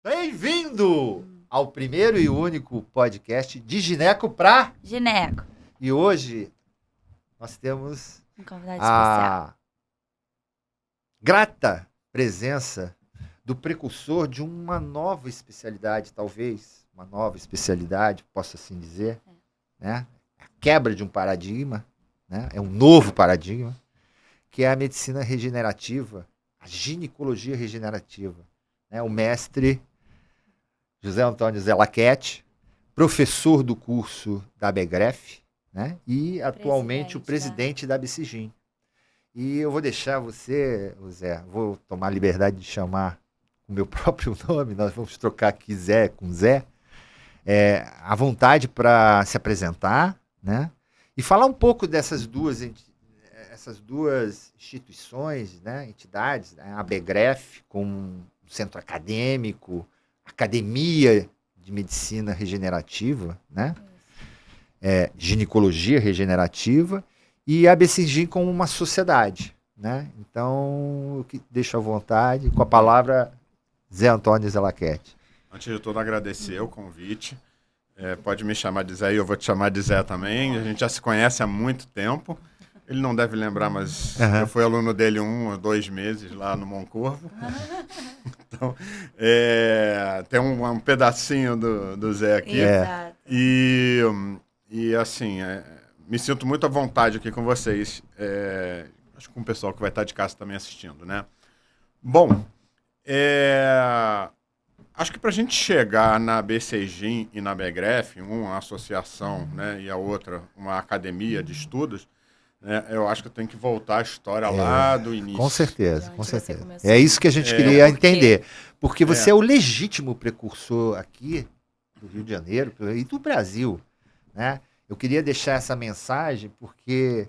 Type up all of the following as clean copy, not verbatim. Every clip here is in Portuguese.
Bem-vindo ao primeiro e único podcast de gineco pra... Gineco. E hoje nós temos Um convidado especial. a grata presença do precursor de uma nova especialidade, talvez, uma nova especialidade, posso assim dizer, né? A quebra de um paradigma, né? É um novo paradigma, que é a medicina regenerativa, a ginecologia regenerativa, né? O mestre José Antônio Zelaquete, professor do curso da ABEGREF, né? E atualmente o presidente da ABCGIM. E eu vou deixar você, Zé, vou tomar a liberdade de chamar o meu próprio nome, nós vamos trocar aqui Zé com Zé, à vontade para se apresentar, né? E falar um pouco dessas duas instituições, né? Entidades, né? A ABEGREF como um centro acadêmico, Academia de Medicina Regenerativa, né? Ginecologia Regenerativa, e a ABCGIM como uma sociedade, né? Então, eu deixo à vontade, com a palavra, Zé Antônio Zelaquete. Antes de tudo, agradecer o convite. Pode me chamar de Zé e eu vou te chamar de Zé também. A gente já se conhece há muito tempo. Ele não deve lembrar, mas eu fui aluno dele 1 ou 2 meses lá no Moncorvo. Então, tem um pedacinho do Zé aqui. Exato. E assim, me sinto muito à vontade aqui com vocês. Acho que com o pessoal que vai estar de casa também assistindo, né? Bom, acho que para a gente chegar na BCGIM e na ABEGREF, uma associação, né, e a outra uma academia de estudos, eu acho que eu tenho que voltar a história lá do início. Com certeza, com certeza. É isso que a gente queria entender. Porque você é o legítimo precursor aqui do Rio de Janeiro e do Brasil, né? Eu queria deixar essa mensagem porque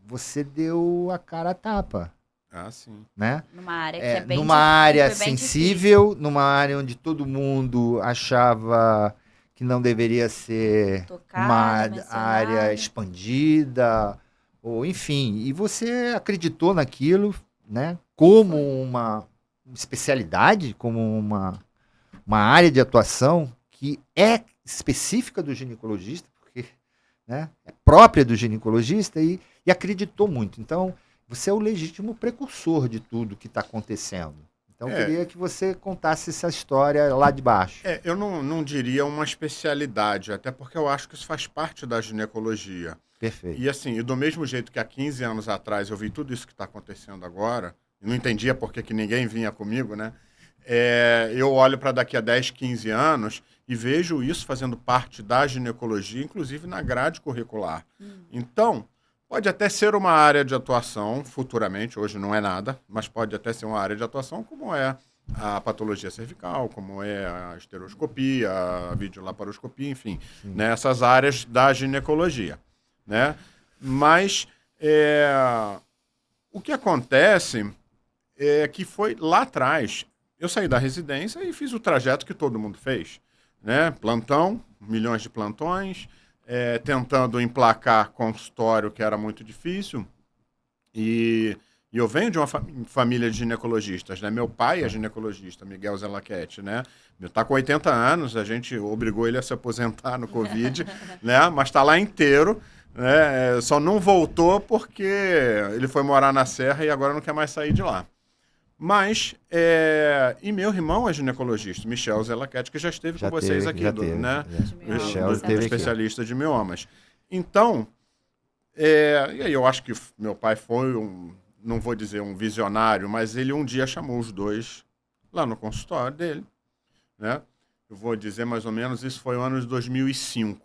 você deu a cara a tapa. Ah, sim. Né? Numa área que é bem numa área difícil, sensível, numa área onde todo mundo achava que não deveria ser uma área expandida, ou enfim. E você acreditou naquilo, né? Como uma especialidade, como uma área de atuação que é específica do ginecologista, porque, né, é própria do ginecologista e acreditou muito. Então, você é o legítimo precursor de tudo que está acontecendo. Então, eu queria que você contasse essa história lá de baixo. Eu não diria uma especialidade, até porque eu acho que isso faz parte da ginecologia. Perfeito. E assim, do mesmo jeito que há 15 anos atrás eu vi tudo isso que está acontecendo agora, e não entendia por que ninguém vinha comigo, né? Eu olho para daqui a 10, 15 anos e vejo isso fazendo parte da ginecologia, inclusive na grade curricular. Então, pode até ser uma área de atuação futuramente, hoje não é nada, mas pode até ser uma área de atuação como é a patologia cervical, como é a esteroscopia, a videolaparoscopia, enfim, né, essas áreas da ginecologia, né? Mas o que acontece é que foi lá atrás, eu saí da residência e fiz o trajeto que todo mundo fez, né? Plantão, milhões de plantões, tentando emplacar consultório, que era muito difícil. E eu venho de uma família de ginecologistas, né? Meu pai é ginecologista, Miguel Zelaquete, né? Está com 80 anos, a gente obrigou ele a se aposentar no Covid, né? Mas está lá inteiro, né? Só não voltou porque ele foi morar na Serra e agora não quer mais sair de lá. Mas, e meu irmão é ginecologista, Michel Zelaquete, que já esteve com vocês aqui, né? Michel esteve especialista de miomas. Então, e aí eu acho que meu pai foi não vou dizer um visionário, mas ele um dia chamou os dois lá no consultório dele, né? Eu vou dizer mais ou menos, isso foi o ano de 2005.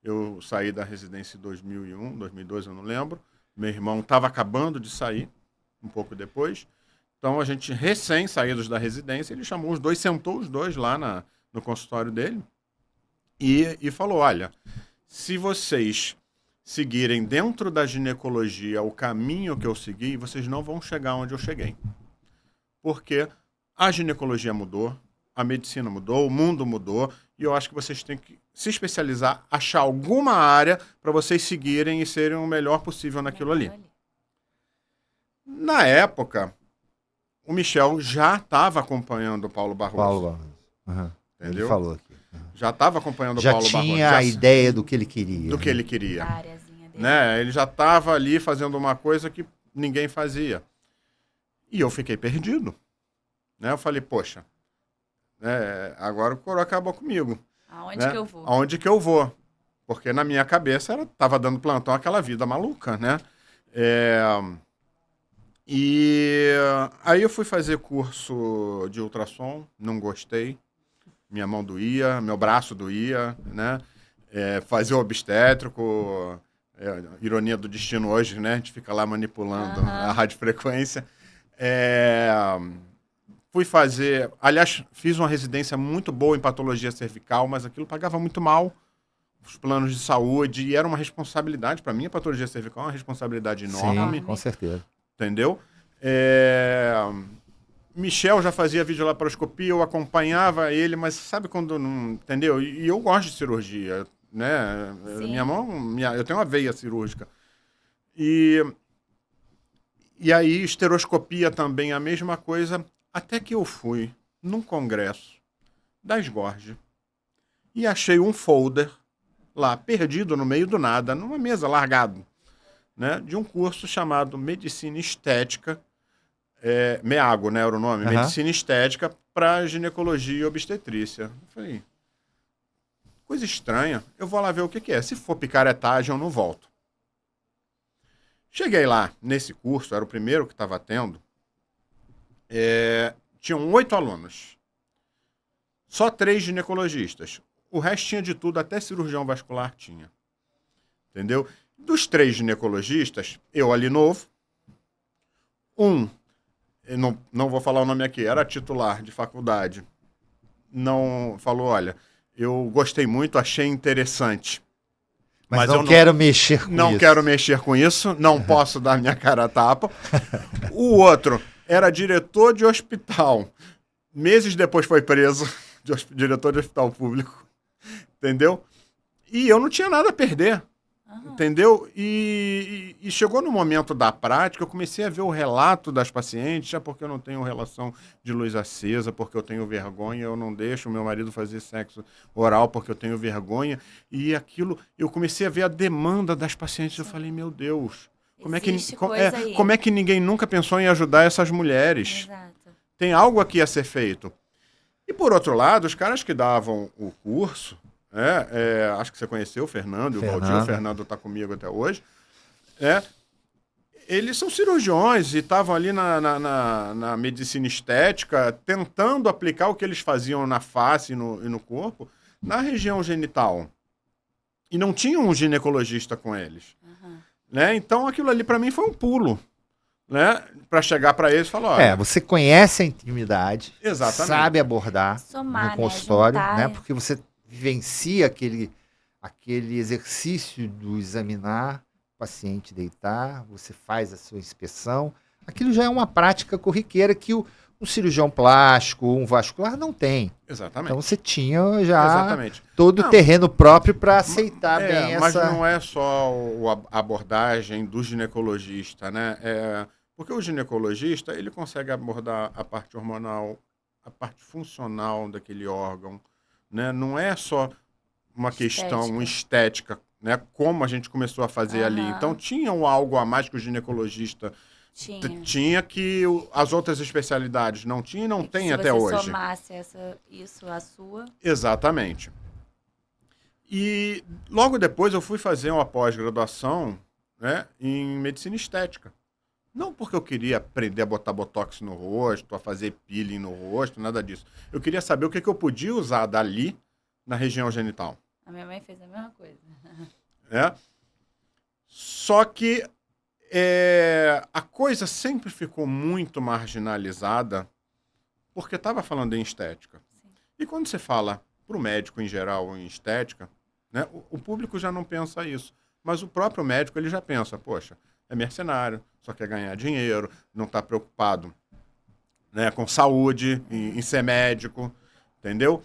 Eu saí da residência em 2001, 2002, eu não lembro. Meu irmão estava acabando de sair, um pouco depois. Então, a gente, recém-saídos da residência, ele chamou os dois, sentou os dois lá no consultório dele e falou, olha, se vocês seguirem dentro da ginecologia o caminho que eu segui, vocês não vão chegar onde eu cheguei. Porque a ginecologia mudou, a medicina mudou, o mundo mudou, e eu acho que vocês têm que se especializar, achar alguma área para vocês seguirem e serem o melhor possível naquilo ali. Na época, o Michel já estava acompanhando o Paulo Barroso. Paulo Barroso. Uhum. Ele Entendeu? falou aqui. Já estava acompanhando o Já Paulo Barroso. tinha a ideia do que ele queria. Do que ele queria. A areazinha dele. Né? Ele já estava ali fazendo uma coisa que ninguém fazia. E eu fiquei perdido. Né? Eu falei, poxa, agora o coroa acabou comigo. Aonde né? que eu vou? Aonde que eu vou? Porque na minha cabeça estava dando plantão aquela vida maluca, né? E aí eu fui fazer curso de ultrassom, não gostei. Minha mão doía, meu braço doía, né? Fazer o obstétrico, ironia do destino hoje, né? A gente fica lá manipulando a radiofrequência. Fui fazer... Aliás, fiz uma residência muito boa em patologia cervical, mas aquilo pagava muito mal os planos de saúde e era uma responsabilidade. Para mim, a patologia cervical é uma responsabilidade enorme. Sim, com certeza. Entendeu? Michel já fazia videolaparoscopia, eu acompanhava ele, mas sabe quando não... Entendeu? E eu gosto de cirurgia, né? Sim. Minha mão... eu tenho uma veia cirúrgica. E aí, esteroscopia também, a mesma coisa, até que eu fui num congresso da Sgorge e achei um folder lá, perdido no meio do nada, numa mesa, largado, né? De um curso chamado Medicina Estética, MEAGO, né, era o nome, Medicina Estética para Ginecologia e Obstetrícia. Eu falei, coisa estranha, eu vou lá ver o que é. Se for picaretagem, eu não volto. Cheguei lá, nesse curso, era o primeiro que estava tendo, tinham 8 alunos, só 3 ginecologistas. O resto tinha de tudo, até cirurgião vascular tinha. Entendeu? Dos 3 ginecologistas, eu ali novo, não vou falar o nome aqui, era titular de faculdade, não falou, olha, eu gostei muito, achei interessante. Mas não quero mexer com isso. Não quero mexer com isso, não posso dar minha cara a tapa. O outro era diretor de hospital. Meses depois foi preso, diretor de hospital público. Entendeu? E eu não tinha nada a perder. Entendeu? E chegou no momento da prática, eu comecei a ver o relato das pacientes, já porque eu não tenho relação de luz acesa, porque eu tenho vergonha, eu não deixo o meu marido fazer sexo oral porque eu tenho vergonha. E aquilo, eu comecei a ver a demanda das pacientes. Eu falei, meu Deus, como é que ninguém nunca pensou em ajudar essas mulheres? Exato. Tem algo aqui a ser feito. E por outro lado, os caras que davam o curso, acho que você conheceu o Fernando e o Valdir, o Fernando está comigo até hoje, eles são cirurgiões e estavam ali na medicina estética tentando aplicar o que eles faziam na face e no corpo na região genital. E não tinham um ginecologista com eles. Né? Então aquilo ali para mim foi um pulo. Né? Para chegar para eles e falar, olha... você conhece a intimidade, exatamente, sabe abordar no consultório, né? Porque você vivencia aquele exercício do examinar o paciente, deitar, você faz a sua inspeção. Aquilo já é uma prática corriqueira que um cirurgião plástico, um vascular não tem. Exatamente. Então você tinha já todo o terreno próprio para aceitar bem mas essa... Mas não é só a abordagem do ginecologista, né? Porque o ginecologista, ele consegue abordar a parte hormonal, a parte funcional daquele órgão, né? Não é só uma questão estética, né? Como a gente começou a fazer ali. Então, tinha algo a mais que o ginecologista tinha que as outras especialidades não tinham e não tem até hoje. Se você somasse isso à sua... Exatamente. E logo depois eu fui fazer uma pós-graduação, né, em medicina estética. Não porque eu queria aprender a botar botox no rosto, a fazer peeling no rosto, nada disso. Eu queria saber o que eu podia usar dali na região genital. A minha mãe fez a mesma coisa. Só que a coisa sempre ficou muito marginalizada porque estava falando em estética. Sim. E quando você fala para o médico em geral em estética, né, o público já não pensa isso. Mas o próprio médico ele já pensa, poxa, é mercenário, só quer ganhar dinheiro, não está preocupado, né, com saúde, em ser médico, entendeu?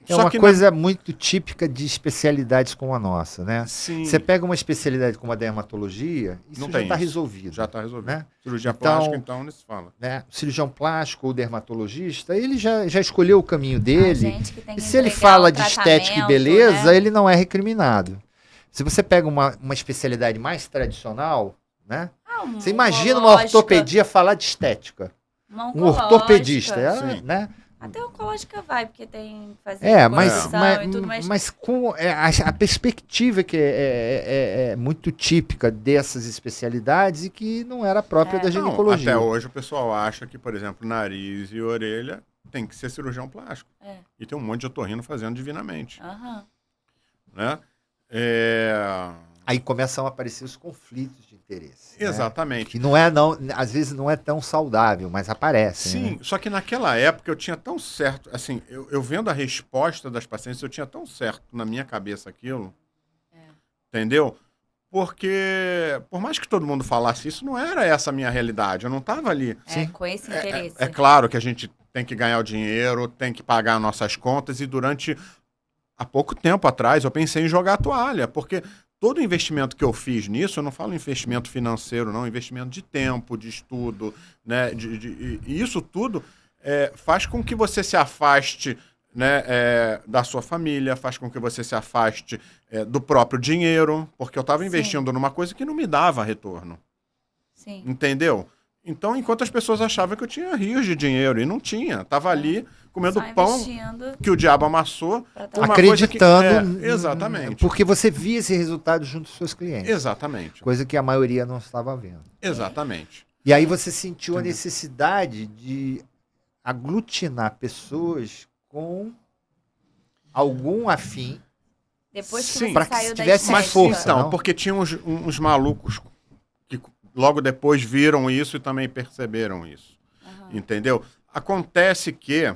É Só uma que coisa muito típica de especialidades como a nossa, né? Sim, Você pega uma especialidade como a dermatologia, isso não já tem está isso. resolvido. Já está resolvido. Né? Cirurgia Então, plástica, então, nem se fala. Né? O cirurgião plástico ou dermatologista, ele já escolheu o caminho A dele. gente que tem E que se ele entregar fala o de estética e tratamento, beleza, né? ele não é recriminado. Se você pega uma especialidade mais tradicional, né? Você imagina uma oncológica, ortopedia falar de estética. uma Um ortopedista, oncológica. Sim. né? Até oncológica vai, porque tem que fazer É, reconstrução e tudo, mas mas com a perspectiva que é muito típica dessas especialidades e que não era própria da Não, ginecologia. até hoje o pessoal acha que, por exemplo, nariz e orelha tem que ser cirurgião plástico. É. E tem um monte de otorrino fazendo divinamente. Aham. Né? Aí começam a aparecer os conflitos de interesse. Né? Exatamente. Que às vezes não é tão saudável, mas aparece. Sim, Né? só que naquela época eu tinha tão certo, assim, eu vendo a resposta das pacientes, eu tinha tão certo na minha cabeça aquilo, entendeu? Porque, por mais que todo mundo falasse isso, não era essa a minha realidade, eu não estava ali. É, com esse interesse. É claro que a gente tem que ganhar o dinheiro, tem que pagar nossas contas, e há pouco tempo atrás, eu pensei em jogar a toalha, porque todo investimento que eu fiz nisso, eu não falo investimento financeiro, não, investimento de tempo, de estudo, né? E isso tudo faz com que você se afaste, né, da sua família, faz com que você se afaste do próprio dinheiro, porque eu estava investindo numa coisa que não me dava retorno. Sim. Entendeu? Então, enquanto as pessoas achavam que eu tinha rios de dinheiro, e não tinha. Estava ali comendo Só pão investindo que o diabo amassou. pra por uma Acreditando. coisa que, exatamente. Porque você via esse resultado junto dos seus clientes. Exatamente. Coisa que a maioria não estava vendo. Exatamente. E aí você sentiu a necessidade de aglutinar pessoas com algum afim. depois que Sim. você Pra que saiu da tivesse Mas estética. força. então, não? porque tinha uns malucos que logo depois viram isso e também perceberam isso. Aham. Entendeu? Acontece que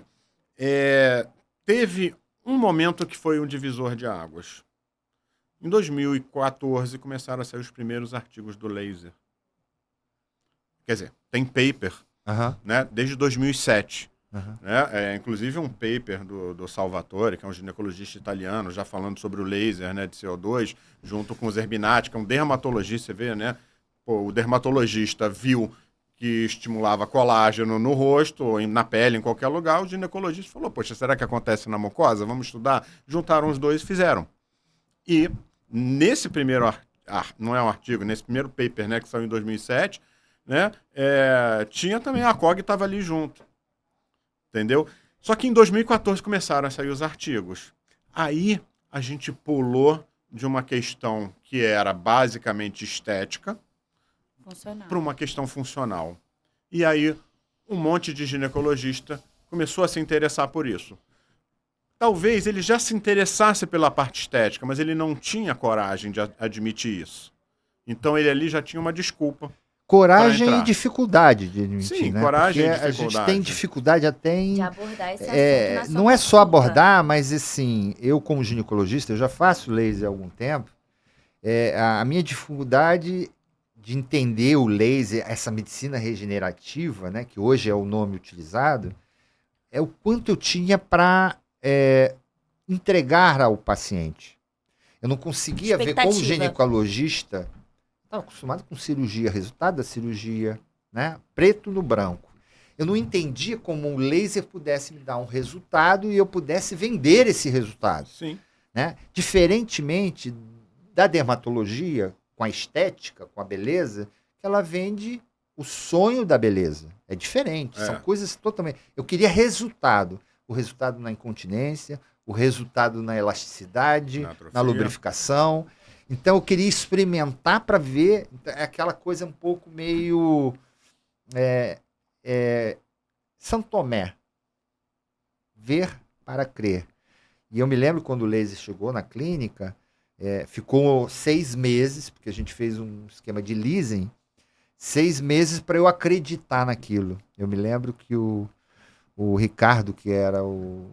teve um momento que foi um divisor de águas. Em 2014 começaram a sair os primeiros artigos do laser. Quer dizer, tem paper, Aham, né, desde 2007. aham. Né? Inclusive um paper do Salvatore, que é um ginecologista italiano, já falando sobre o laser, né, de CO2, junto com o Zerbinati, que é um dermatologista, você vê, né? Pô, o dermatologista viu que estimulava colágeno no rosto, ou na pele, em qualquer lugar, o ginecologista falou, poxa, será que acontece na mucosa? Vamos estudar? Juntaram os dois e fizeram. E nesse primeiro, não é um artigo, nesse primeiro paper, né, que saiu em 2007, né, tinha também a COG, estava ali junto. Entendeu? Só que em 2014 começaram a sair os artigos. Aí a gente pulou de uma questão que era basicamente estética Funcional. para uma questão funcional. E aí um monte de ginecologista começou a se interessar por isso. Talvez ele já se interessasse pela parte estética, mas ele não tinha coragem de admitir isso. Então ele ali já tinha uma desculpa. Coragem Pra e entrar. dificuldade de admitir, Sim, né? coragem e Porque a gente dificuldade. tem dificuldade até em... De abordar esse assunto na sua não é só consulta. abordar, mas assim, eu como ginecologista, eu já faço laser há algum tempo, a minha dificuldade de entender o laser, essa medicina regenerativa, né, que hoje é o nome utilizado, é o quanto eu tinha para entregar ao paciente. Eu não conseguia ver como Expectativa. ginecologista, estava acostumado com cirurgia, resultado da cirurgia, né, preto no branco. Eu não entendia como um laser pudesse me dar um resultado e eu pudesse vender esse resultado. Sim. Né? Diferentemente da dermatologia, com a estética, com a beleza, que ela vende o sonho da beleza. É diferente, são coisas totalmente... Eu queria resultado. O resultado na incontinência, o resultado na elasticidade, na lubrificação. Então eu queria experimentar para ver, é aquela coisa um pouco meio São Tomé, ver para crer. E eu me lembro quando o laser chegou na clínica, ficou 6 meses, porque a gente fez um esquema de leasing, 6 meses para eu acreditar naquilo. Eu me lembro que o Ricardo, que era o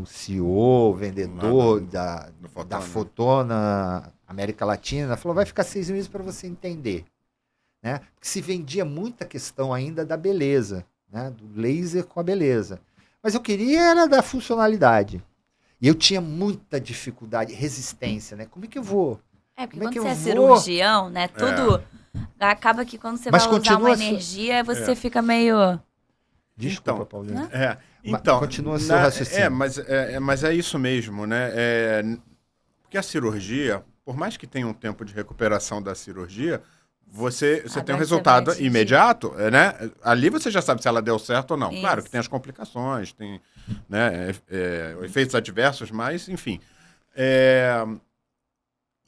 CEO, o vendedor da Fotona América Latina, falou, vai ficar 6 meses para você entender. Né? Porque se vendia muita questão ainda da beleza, né? Do laser com a beleza. Mas eu queria era da funcionalidade. E eu tinha muita dificuldade, resistência, né? Como é que eu vou? Porque Como é quando que você eu é vou? cirurgião, né? Tudo. Acaba que quando você Mas vai usar uma continua energia, você fica meio. Desculpa, Então, Paulinho. Né? Então, Continua seu raciocínio. mas é isso mesmo, né? Porque a cirurgia, por mais que tenha um tempo de recuperação da cirurgia, você A tem um dor resultado você vai atingir. imediato, né? Ali você já sabe se ela deu certo ou não. Isso. Claro que tem as complicações, tem, né, efeitos adversos, mas, enfim.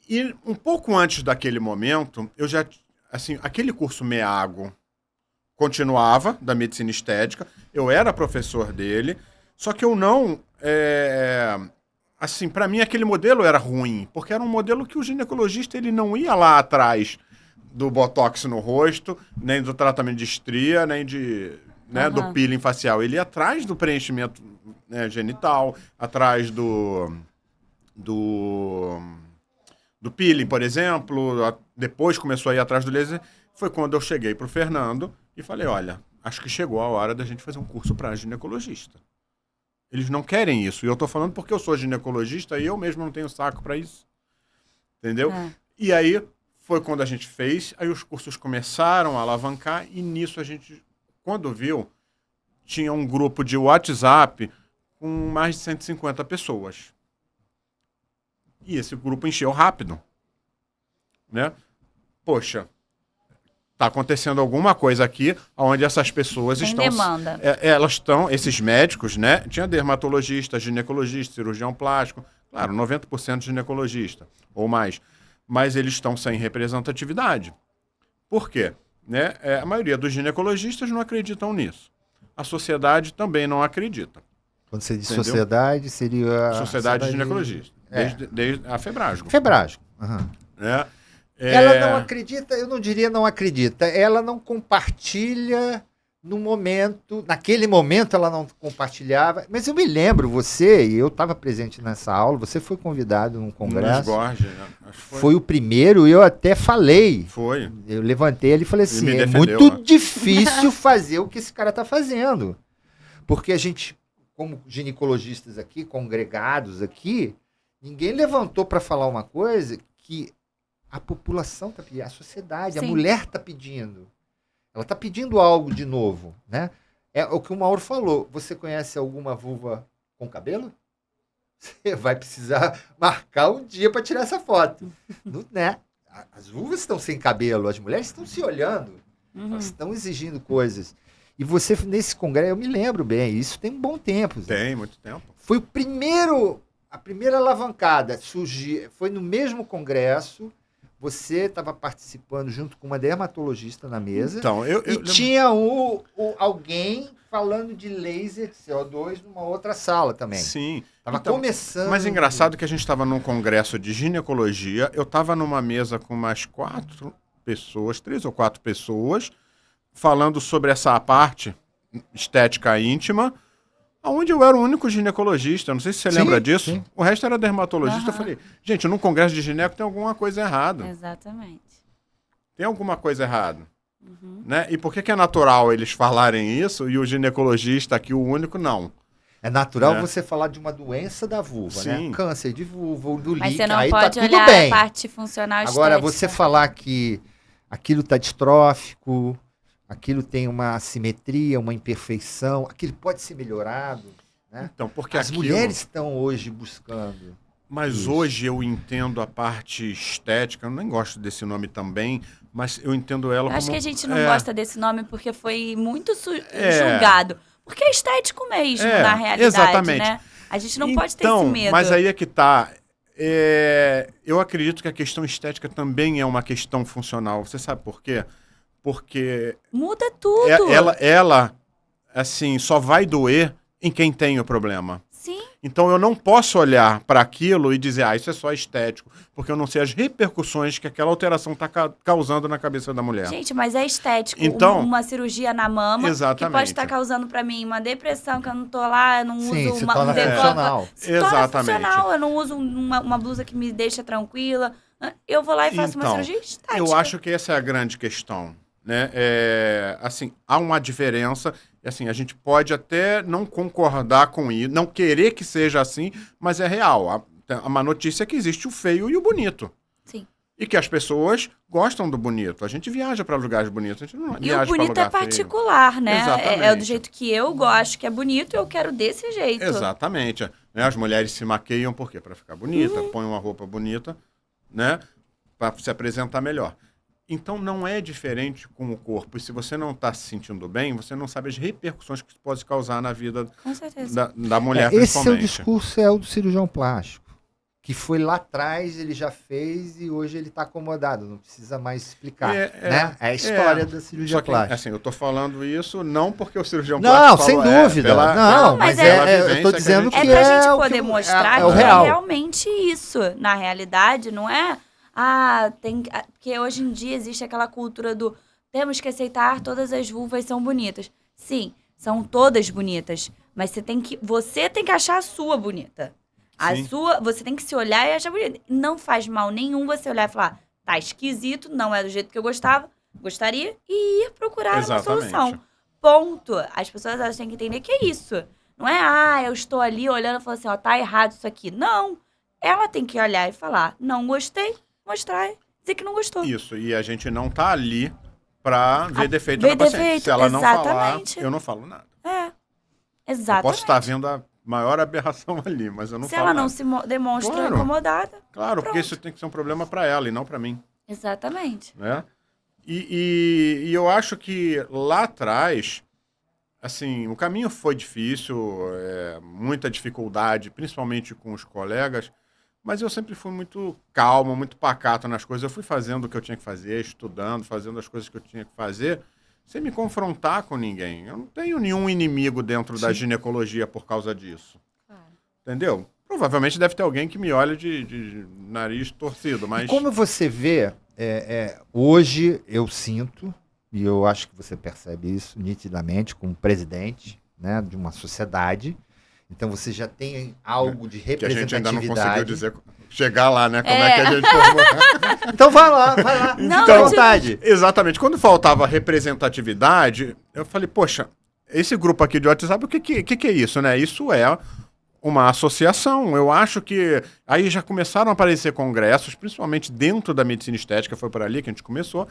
E um pouco antes daquele momento, eu já, assim, aquele curso MEAGO continuava, da medicina estética, eu era professor dele, só que eu não... assim, para mim aquele modelo era ruim, porque era um modelo que o ginecologista ele não ia lá atrás do botox no rosto, nem do tratamento de estria, nem né, do peeling facial. Ele ia atrás do preenchimento, né, genital, atrás do peeling, por exemplo. Depois começou a ir atrás do laser. Foi quando eu cheguei pro Fernando e falei, olha, acho que chegou a hora da gente fazer um curso para ginecologista. Eles não querem isso. E eu tô falando porque eu sou ginecologista e eu mesmo não tenho saco para isso. Entendeu? E aí foi quando a gente fez, aí os cursos começaram a alavancar e nisso a gente, quando viu, tinha um grupo de WhatsApp com mais de 150 pessoas. E esse grupo encheu rápido. Né? Poxa, tá acontecendo alguma coisa aqui onde essas pessoas Tem estão... demanda. Elas estão, esses médicos, né? Tinha dermatologista, ginecologista, cirurgião plástico, claro, 90% ginecologista ou mais. Mas eles estão sem representatividade. Por quê? Né? A maioria dos ginecologistas não acreditam nisso. A sociedade também não acredita. Quando você diz Entendeu? sociedade, seria... Sociedade de ginecologista. Desde a Febrasgo. Febrasgo. Uhum. Né? Ela não acredita, eu não diria não acredita, ela não compartilha no momento, naquele momento ela não compartilhava, mas eu me lembro, você, e eu estava presente nessa aula, você foi convidado num congresso, Gorge, né? Acho que foi o primeiro, e eu até falei, Foi. eu levantei ali e falei assim, me é defendeu, muito né? difícil fazer o que esse cara está fazendo, porque a gente, como ginecologistas aqui, congregados aqui, ninguém levantou para falar uma coisa que a população está pedindo, a sociedade, Sim. a mulher está pedindo. Ela está pedindo algo de novo, né? É o que o Mauro falou. Você conhece alguma vulva com cabelo? Você vai precisar marcar um dia para tirar essa foto. Né? As vulvas estão sem cabelo, as mulheres estão se olhando, elas estão exigindo coisas. E você, nesse congresso, eu me lembro bem, isso tem um bom tempo. Tem, muito tempo. Foi a primeira alavancada, foi no mesmo congresso. Você estava participando junto com uma dermatologista na mesa. Então, eu tinha alguém falando de laser CO2 numa outra sala também. Sim. Estava começando. Mas engraçado que a gente estava num congresso de ginecologia, eu estava numa mesa com mais 3 ou 4 pessoas, falando sobre essa parte estética íntima, onde eu era o único ginecologista, não sei se você lembra disso. Sim. O resto era dermatologista. Eu falei, gente, num congresso de gineco tem alguma coisa errada. Exatamente. Tem alguma coisa errada. Né? E por que é natural eles falarem isso e o ginecologista aqui, o único, não? É natural você falar de uma doença da vulva, Sim. né? Câncer de vulva, do líquido, Mas você não aí pode tá tudo olhar bem. a parte funcional Agora, estética. você falar que aquilo está distrófico, aquilo tem uma assimetria, uma imperfeição, aquilo pode ser melhorado, né? Então, porque as mulheres estão hoje buscando. Mas isso. Hoje eu entendo a parte estética, eu nem gosto desse nome também, mas eu entendo ela como... Acho que a gente não gosta desse nome porque foi muito julgado. Porque é estético mesmo, na realidade, exatamente. né? A gente não pode ter esse medo. Mas aí é que tá. Eu acredito que a questão estética também é uma questão funcional. Você sabe por quê? Porque... Muda tudo. Ela, assim, só vai doer em quem tem o problema. Sim. Então eu não posso olhar para aquilo e dizer, isso é só estético, porque eu não sei as repercussões que aquela alteração está causando na cabeça da mulher. Gente, mas é estético. Então, uma cirurgia na mama exatamente. que pode estar causando para mim uma depressão, que eu não tô lá, eu não uso se torna funcional. Se torna funcional, eu não uso uma blusa que me deixa tranquila. Eu vou lá e faço uma cirurgia estética. Eu acho que essa é a grande questão. né? Assim, há uma diferença, e assim, a gente pode até não concordar com isso, não querer que seja assim, mas é real. A má notícia é que existe o feio e o bonito. Sim. E que as pessoas gostam do bonito. A gente viaja para lugares bonitos, a gente não E viaja o bonito pra é lugar feio. particular, né? É do Exatamente. jeito que eu gosto, que é bonito, e eu quero desse jeito. Exatamente. Né? As mulheres se maqueiam por quê? Para ficar bonita, Uhum. põem uma roupa bonita, né? Para se apresentar melhor. Então não é diferente com o corpo. E se você não está se sentindo bem, você não sabe as repercussões que isso pode causar na vida Com certeza. da mulher, Esse seu principalmente. discurso é o do cirurgião plástico. Que foi lá atrás, ele já fez e hoje ele está acomodado, não precisa mais explicar. Né? É a história da cirurgia Só que, plástica. assim, eu tô falando isso não porque o cirurgião Não, plástico sem falou, dúvida. pela- não, Não, mas mas pela eu vivência tô que a dizendo gente que É pra gente o poder que- mostrar é o que real. é realmente isso. Na realidade, não é... Porque hoje em dia existe aquela cultura do temos que aceitar, todas as vulvas são bonitas. Sim, são todas bonitas. Mas você tem que achar a sua bonita. Sim. Você tem que se olhar e achar bonita. Não faz mal nenhum você olhar e falar, tá esquisito, não é do jeito que eu gostaria, e ir procurar uma Exatamente. solução. Ponto. As pessoas elas têm que entender que é isso. Não é, eu estou ali olhando e falando assim, ó, tá errado isso aqui. Não. Ela tem que olhar e falar, não gostei, mostrar e dizer que não gostou. Isso, e a gente não tá ali pra ver defeito ver na paciente. defeito, Se ela não exatamente. falar, eu não falo nada. Exatamente. Eu posso estar vendo a maior aberração ali, mas eu não Se falo ela nada. não se demonstra Claro. incomodada. Claro, porque Pronto. isso tem que ser um problema pra ela e não pra mim. Exatamente. Né? E eu acho que lá atrás, assim, o caminho foi difícil, muita dificuldade, principalmente com os colegas, mas eu sempre fui muito calmo, muito pacato nas coisas. Eu fui fazendo o que eu tinha que fazer, estudando, fazendo as coisas que eu tinha que fazer, sem me confrontar com ninguém. Eu não tenho nenhum inimigo dentro da ginecologia por causa disso. Claro. Entendeu? Provavelmente deve ter alguém que me olha de nariz torcido, mas... E como você vê, hoje eu sinto, e eu acho que você percebe isso nitidamente, como presidente, né, de uma sociedade, então você já tem algo de que a gente ainda não conseguiu representatividade. dizer, chegar lá, né? Como é que a gente formou. Então vai lá. Não, Fica à mas- vontade. Exatamente. Quando faltava representatividade, eu falei, poxa, esse grupo aqui de WhatsApp, o que é isso, né? Isso é uma associação. Eu acho que... Aí já começaram a aparecer congressos, principalmente dentro da medicina estética, foi por ali que a gente começou.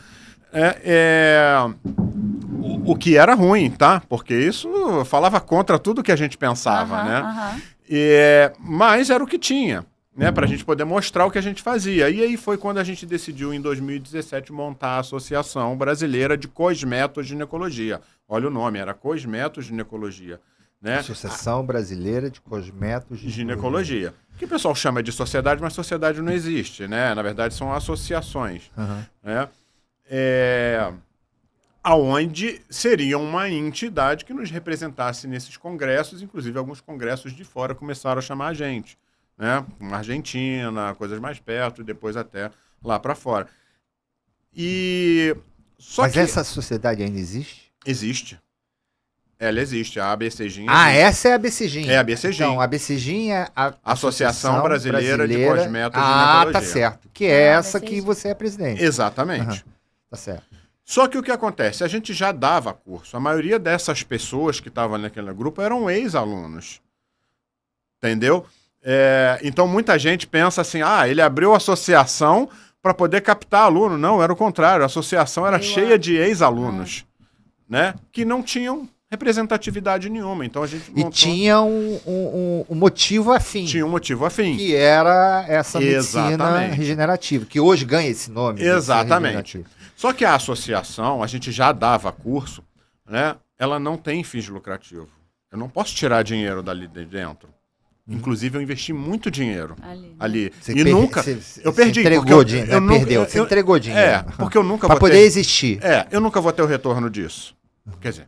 O que era ruim, tá? Porque isso falava contra tudo que a gente pensava, Aham, né? aham. Mas era o que tinha, né? Pra gente poder mostrar o que a gente fazia. E aí foi quando a gente decidiu, em 2017, montar a Associação Brasileira de Cosmetoginecologia. Olha o nome, era Cosmetoginecologia. Né? Associação Brasileira de Cosmetos de Ginecologia. Que o pessoal chama de sociedade, mas sociedade não existe, né? Na verdade, são associações. Aham. Né? Aonde seria uma entidade que nos representasse nesses congressos, inclusive alguns congressos de fora começaram a chamar a gente, né? Uma Argentina, coisas mais perto, e depois até lá para fora. Mas essa sociedade ainda existe? Existe. Ela existe, a ABCGIN. Essa é a BCGIN. É a BCGIN. Então, a BCGIN é a Associação Brasileira de Cosmetoginecologia. tá certo. Que é essa BCGIN. que você é presidente. Exatamente. Aham. Tá certo. Só que o que acontece? A gente já dava curso. A maioria dessas pessoas que estavam naquele grupo eram ex-alunos. Entendeu? Então muita gente pensa assim, ele abriu a associação para poder captar aluno. Não, era o contrário. A associação era cheia de ex-alunos, né? Que não tinham representatividade nenhuma. Então a gente E montou... tinha um motivo afim. Tinha um motivo afim. Que era essa medicina Exatamente. regenerativa, que hoje ganha esse nome. medicina Exatamente. regenerativa. Só que a associação, a gente já dava curso, né? Ela não tem fins lucrativos. Eu não posso tirar dinheiro dali de dentro. Inclusive, eu investi muito dinheiro ali. Você E per- nunca... você- eu você perdi. entregou porque eu- dinheiro, eu né? nunca- Perdeu, você entregou dinheiro. Porque eu nunca Para vou poder ter... existir. eu nunca vou ter o retorno disso. Quer dizer,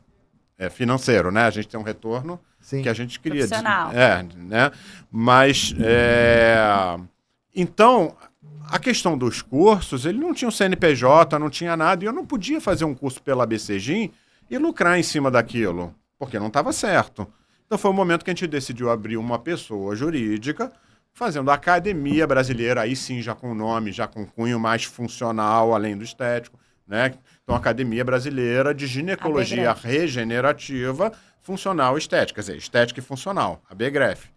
é financeiro, né? A gente tem um retorno Sim. que a gente queria. Profissional. Né? Mas, então, a questão dos cursos, ele não tinha um CNPJ, não tinha nada, e eu não podia fazer um curso pela BCGIN e lucrar em cima daquilo, porque não estava certo. Então foi o momento que a gente decidiu abrir uma pessoa jurídica, fazendo a Academia Brasileira, aí sim, já com nome, já com cunho mais funcional, além do estético, né? Então, a Academia Brasileira de Ginecologia Regenerativa Funcional e Estética, quer dizer, estética e funcional, a BGREF,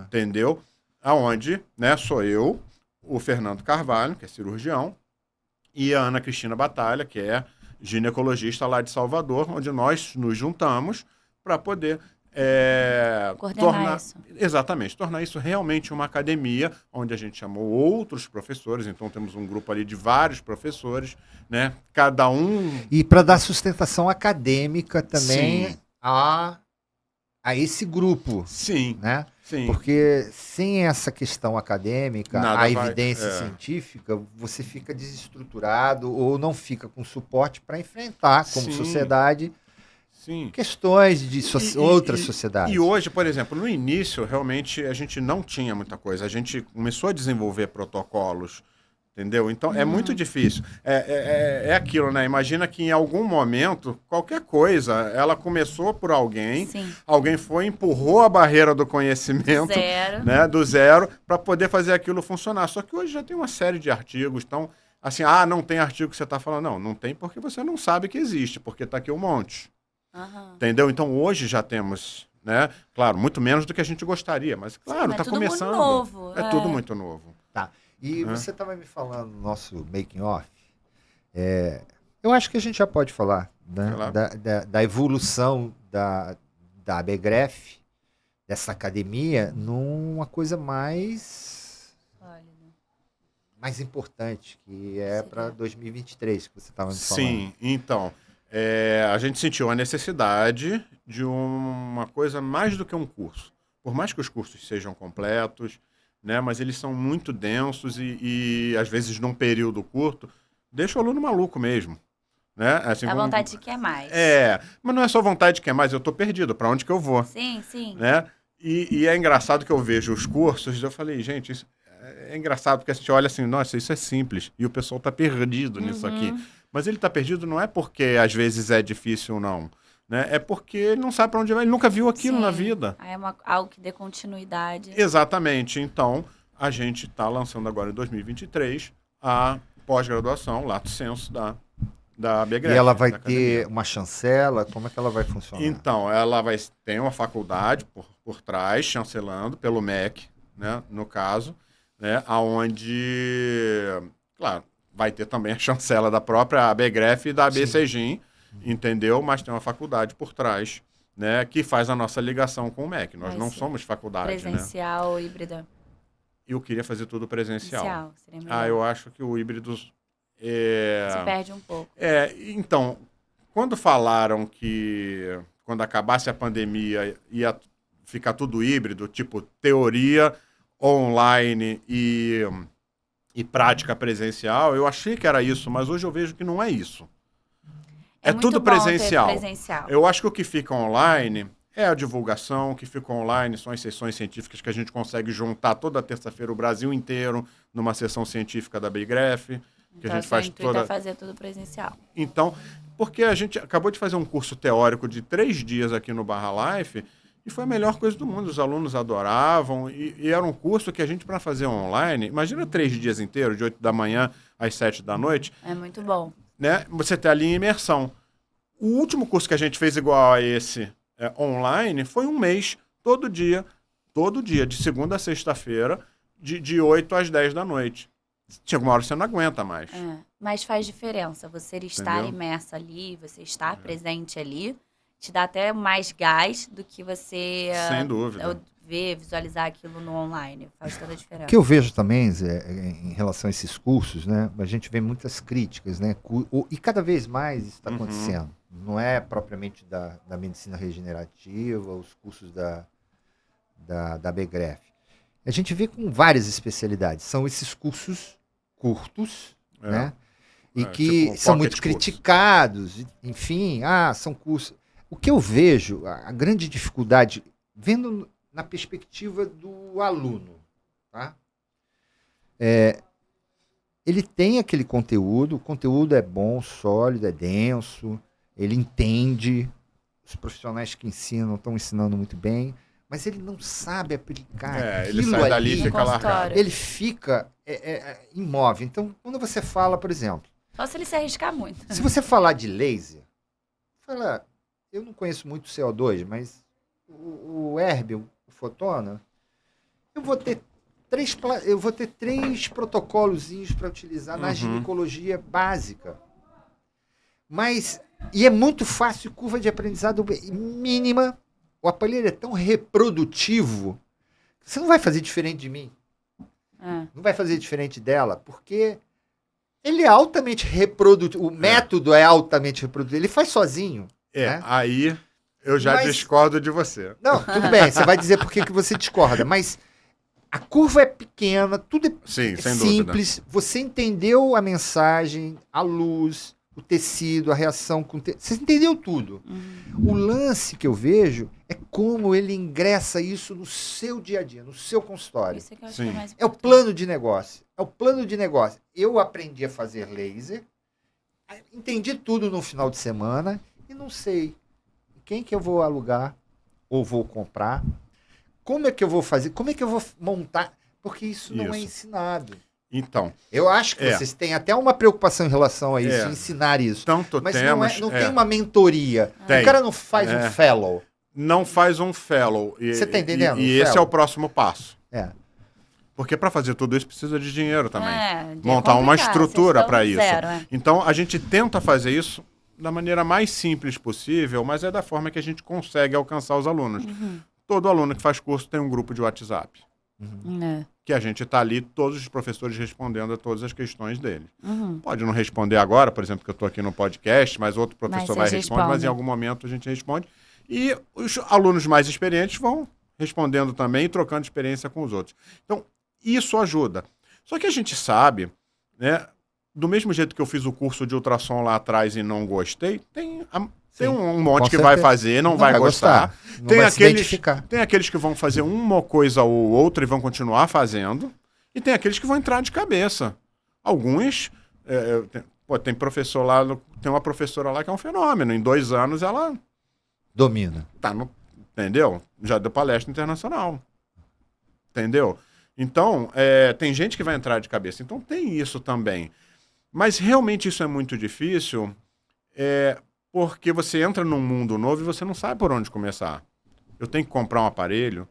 entendeu? Aonde, né, sou eu, o Fernando Carvalho, que é cirurgião, e a Ana Cristina Batalha, que é ginecologista lá de Salvador, onde nós nos juntamos para poder Coordenar isso. Exatamente, tornar isso realmente uma academia, onde a gente chamou outros professores, então temos um grupo ali de vários professores, né? Cada um... E para dar sustentação acadêmica também Sim. a esse grupo, Sim, né? sim. Porque sem essa questão acadêmica, Nada a vai- evidência científica, você fica desestruturado ou não fica com suporte para enfrentar, como Sim. sociedade, Sim. questões de outras E sociedades. E hoje, por exemplo, no início, realmente, a gente não tinha muita coisa. A gente começou a desenvolver protocolos, entendeu? Então, é muito difícil. É aquilo, né? Imagina que em algum momento, qualquer coisa, ela começou por alguém, Sim. alguém foi, empurrou a barreira do conhecimento, Zero. né, do zero, para poder fazer aquilo funcionar. Só que hoje já tem uma série de artigos, então, assim, não tem artigo que você está falando. Não tem porque você não sabe que existe, porque está aqui um monte. Aham. Entendeu? Então hoje já temos, né? Claro, muito menos do que a gente gostaria, mas claro, mas está tudo muito começando. novo, É é. tudo muito novo. Tá. E Uhum. você estava me falando no nosso making off. Eu acho que a gente já pode falar, né, Sei lá. da evolução da BGREF, dessa academia, numa coisa mais importante, que é Seria? para 2023, que você estava me falando. Sim, então, a gente sentiu a necessidade de uma coisa mais do que um curso. Por mais que os cursos sejam completos, né, mas eles são muito densos e às vezes, num período curto, deixa o aluno maluco mesmo. Né? Assim, Dá vontade de quer mais. Mas não é só vontade de quer mais, eu tô perdido, para onde que eu vou? Sim, sim. Né? E é engraçado que eu vejo os cursos, eu falei, gente, isso é engraçado, porque a gente olha assim, nossa, isso é simples, e o pessoal tá perdido nisso aqui. Mas ele tá perdido não é porque às vezes é difícil ou não, né? É porque ele não sabe para onde vai, ele nunca viu aquilo Sim. na vida. Aí é algo que dê continuidade. Exatamente, então a gente está lançando agora em 2023 a pós-graduação, lato sensu da BGREF. E ela vai da ter academia. uma chancela? Como é que ela vai funcionar? Então, ela tem uma faculdade por trás, chancelando, pelo MEC, né, no caso, né, onde, claro, vai ter também a chancela da própria BGREF e da ABCGIM, entendeu? Mas tem uma faculdade por trás, né, que faz a nossa ligação com o MEC. Nós Vai não ser somos faculdade, né? Presencial, híbrida. Eu queria fazer tudo presencial. Seria melhor. Eu acho que o híbrido Se perde um pouco. Então, quando falaram que quando acabasse a pandemia ia ficar tudo híbrido, tipo teoria online e prática presencial, eu achei que era isso, mas hoje eu vejo que não é isso. É muito tudo bom ter presencial. presencial. Eu acho que o que fica online é a divulgação, o que fica online são as sessões científicas que a gente consegue juntar toda terça-feira o Brasil inteiro numa sessão científica da BGREF. Que Então, a gente seu faz intuito toda... é fazer tudo presencial. Então, porque a gente acabou de fazer um curso teórico de 3 dias aqui no Barra Life e foi a melhor coisa do mundo. Os alunos adoravam e era um curso que a gente, para fazer online, imagina 3 dias inteiros, de 8 da manhã às 7 da noite, É muito bom. né? Você tá ali em imersão. O último curso que a gente fez igual a esse online foi um mês, todo dia, de segunda a sexta-feira, de 8 às 10 da noite. Chega uma hora que você não aguenta mais. Mas faz diferença. Você estar Entendeu? imerso ali, você estar presente ali, te dá até mais gás do que você Sem dúvida. visualizar aquilo no online. Faz toda a diferença. O que eu vejo também, Zé, em relação a esses cursos, né? A gente vê muitas críticas, né? E cada vez mais isso está acontecendo. Não é propriamente da medicina regenerativa, os cursos da BGREF. A gente vê com várias especialidades. São esses cursos curtos, né? E que tipo são pocket muito curso. criticados. Enfim, são cursos... O que eu vejo, a grande dificuldade, vendo na perspectiva do aluno, tá? Ele tem aquele conteúdo, o conteúdo é bom, sólido, é denso, ele entende, os profissionais que ensinam estão ensinando muito bem, mas ele não sabe aplicar Ele aquilo sai dali e ali. fica largado. Ele fica imóvel. Então, quando você fala, por exemplo, Só se ele se arriscar muito. Se você falar de laser, eu não conheço muito o CO2, mas o Herbio, o Fotona, eu vou ter três protocolozinhos para utilizar na ginecologia básica. E é muito fácil, curva de aprendizado mínima. O aparelho é tão reprodutivo, você não vai fazer diferente de mim. Não vai fazer diferente dela, porque ele é altamente reprodutivo. O método é altamente reprodutivo. Ele faz sozinho. Né? Aí eu já discordo de você. Não, tudo bem, você vai dizer por que você discorda, mas a curva é pequena, tudo é Sim, sem simples. dúvida. Você entendeu a mensagem, a luz, o tecido, a reação com o tecido. Você entendeu tudo. O lance que eu vejo é como ele ingressa isso no seu dia a dia, no seu consultório. Isso é que eu acho que é mais É o plano de negócio. É o plano de negócio. Eu aprendi a fazer laser, entendi tudo no final de semana e não sei quem que eu vou alugar ou vou comprar. Como é que eu vou fazer? Como é que eu vou montar? Porque isso não é ensinado. Então. Eu acho que vocês têm até uma preocupação em relação a isso, de ensinar isso. Tanto mas temos, não tem uma mentoria. Tem. O cara não faz um fellow. Não faz um fellow. Você tá entendendo? E esse é o próximo passo. Porque para fazer tudo isso precisa de dinheiro também. Montar uma estrutura para isso. Então a gente tenta fazer isso da maneira mais simples possível, mas é da forma que a gente consegue alcançar os alunos. Todo aluno que faz curso tem um grupo de WhatsApp. Que a gente está ali, todos os professores respondendo a todas as questões dele. Pode não responder agora, por exemplo, que eu estou aqui no podcast, mas outro professor vai responder, mas em algum momento a gente responde. E os alunos mais experientes vão respondendo também e trocando experiência com os outros. Então, isso ajuda. Só que a gente sabe, né, do mesmo jeito que eu fiz o curso de ultrassom lá atrás e não gostei, tem um monte que vai fazer, não vai gostar. Tem aqueles que vão fazer uma coisa ou outra e vão continuar fazendo. E tem aqueles que vão entrar de cabeça. Alguns... tem professor lá, tem uma professora lá que é um fenômeno. Em 2 anos ela... domina. Entendeu? Já deu palestra internacional. Entendeu? Então, tem gente que vai entrar de cabeça. Então tem isso também. Mas realmente isso é muito difícil... porque você entra num mundo novo e você não sabe por onde começar. Eu tenho que comprar um aparelho,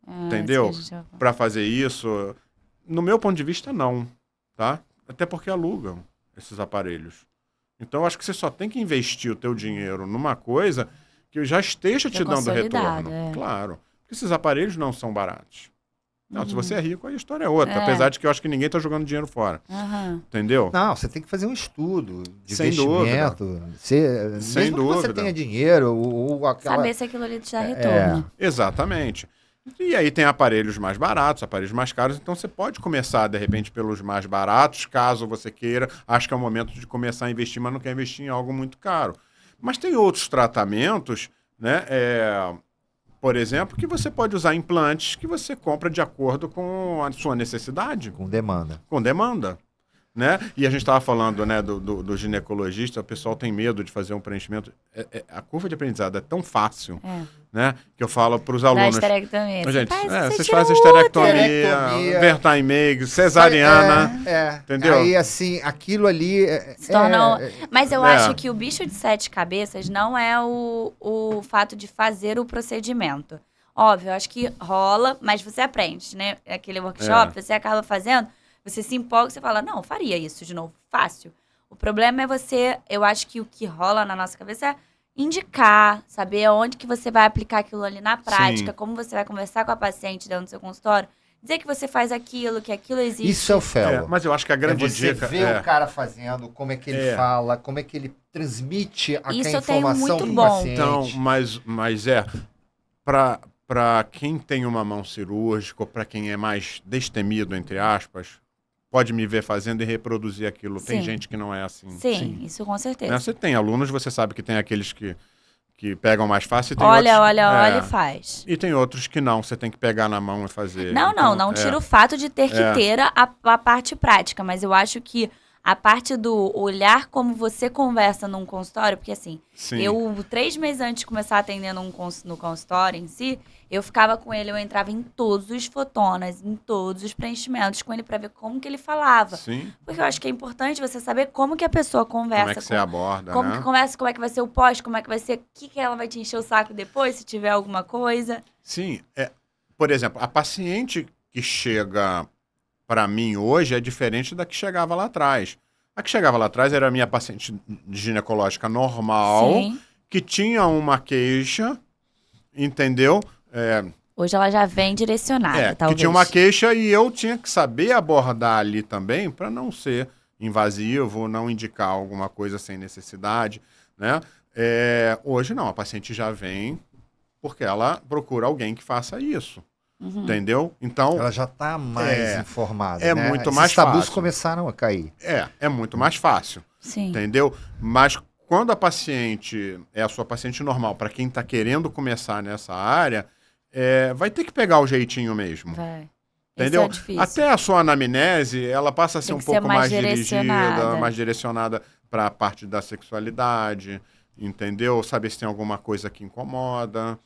entendeu? Para fazer isso. No meu ponto de vista, não. Tá? Até porque alugam esses aparelhos. Então, eu acho que você só tem que investir o teu dinheiro numa coisa que já esteja te dando retorno. Claro. Porque esses aparelhos não são baratos. Não, se você é rico, aí a história é outra. Apesar de que eu acho que ninguém está jogando dinheiro fora. Entendeu? Não, você tem que fazer um estudo de Sem investimento. Mesmo que você tenha dinheiro ou aquela... Saber se aquilo ali te dá retorno. Exatamente. E aí tem aparelhos mais baratos, aparelhos mais caros. Então você pode começar, de repente, pelos mais baratos, caso você queira. Acho que é o momento de começar a investir, mas não quer investir em algo muito caro. Mas tem outros tratamentos, né? Por exemplo, que você pode usar implantes que você compra de acordo com a sua necessidade. Com demanda. Com demanda. Né? E a gente estava falando, né, do ginecologista, o pessoal tem medo de fazer um preenchimento. A curva de aprendizado é tão fácil, né, que eu falo para os alunos... Da esterectomia. Gente, vocês fazem esterectomia, Vertaimeg, cesariana, entendeu? Aí, assim, aquilo ali... Mas eu acho que o bicho de 7 cabeças não é o fato de fazer o procedimento. Óbvio, eu acho que rola, mas você aprende, né? Aquele workshop, você acaba fazendo... Você se empolga e você fala, não, faria isso de novo, fácil. O problema é eu acho que o que rola na nossa cabeça é indicar, saber onde que você vai aplicar aquilo ali na prática, como você vai conversar com a paciente dentro do seu consultório, dizer que você faz aquilo, que aquilo existe. Isso é o fellow. Mas eu acho que a grande dica... Você vê o cara fazendo, como é que ele fala, como é que ele transmite aquela informação para o paciente. Então, mas para quem tem uma mão cirúrgica, para quem é mais destemido, entre aspas, pode me ver fazendo e reproduzir aquilo. Sim. Tem gente que não é assim. Sim, isso com certeza. Né? Você tem alunos, você sabe que tem aqueles que pegam mais fácil. E tem olha e faz. E tem outros que não, você tem que pegar na mão e fazer. Não tira o fato de ter que ter a parte prática, mas eu acho que A parte do olhar como você conversa num consultório, porque assim, Sim. eu 3 meses antes de começar atendendo no consultório em si, eu ficava com ele, eu entrava em todos os fotonas, em todos os preenchimentos com ele pra ver como que ele falava. Sim. Porque eu acho que é importante você saber como que a pessoa conversa. Como é que você aborda, como né? que conversa, como é que vai ser o pós, como é que vai ser, o que ela vai te encher o saco depois, se tiver alguma coisa. Sim. Por exemplo, a paciente que chega para mim hoje é diferente da que chegava lá atrás. A que chegava lá atrás era a minha paciente ginecológica normal, Sim. que tinha uma queixa, entendeu? Hoje ela já vem direcionada, talvez. Que tinha uma queixa e eu tinha que saber abordar ali também para não ser invasivo, não indicar alguma coisa sem necessidade, né? Hoje não, a paciente já vem porque ela procura alguém que faça isso, entendeu? Então, Ela já está mais informada, é né? muito Esses mais tabus fácil. começaram a cair. é muito mais fácil, Sim. entendeu? Mas quando a paciente é a sua paciente normal, para quem está querendo começar nessa área, vai ter que pegar o jeitinho mesmo. Vai. Entendeu? Isso é difícil. Até a sua anamnese, ela passa a ser Tem um que ser pouco mais mais dirigida, direcionada. mais direcionada para a parte da sexualidade, entendeu? Saber se tem alguma coisa que incomoda.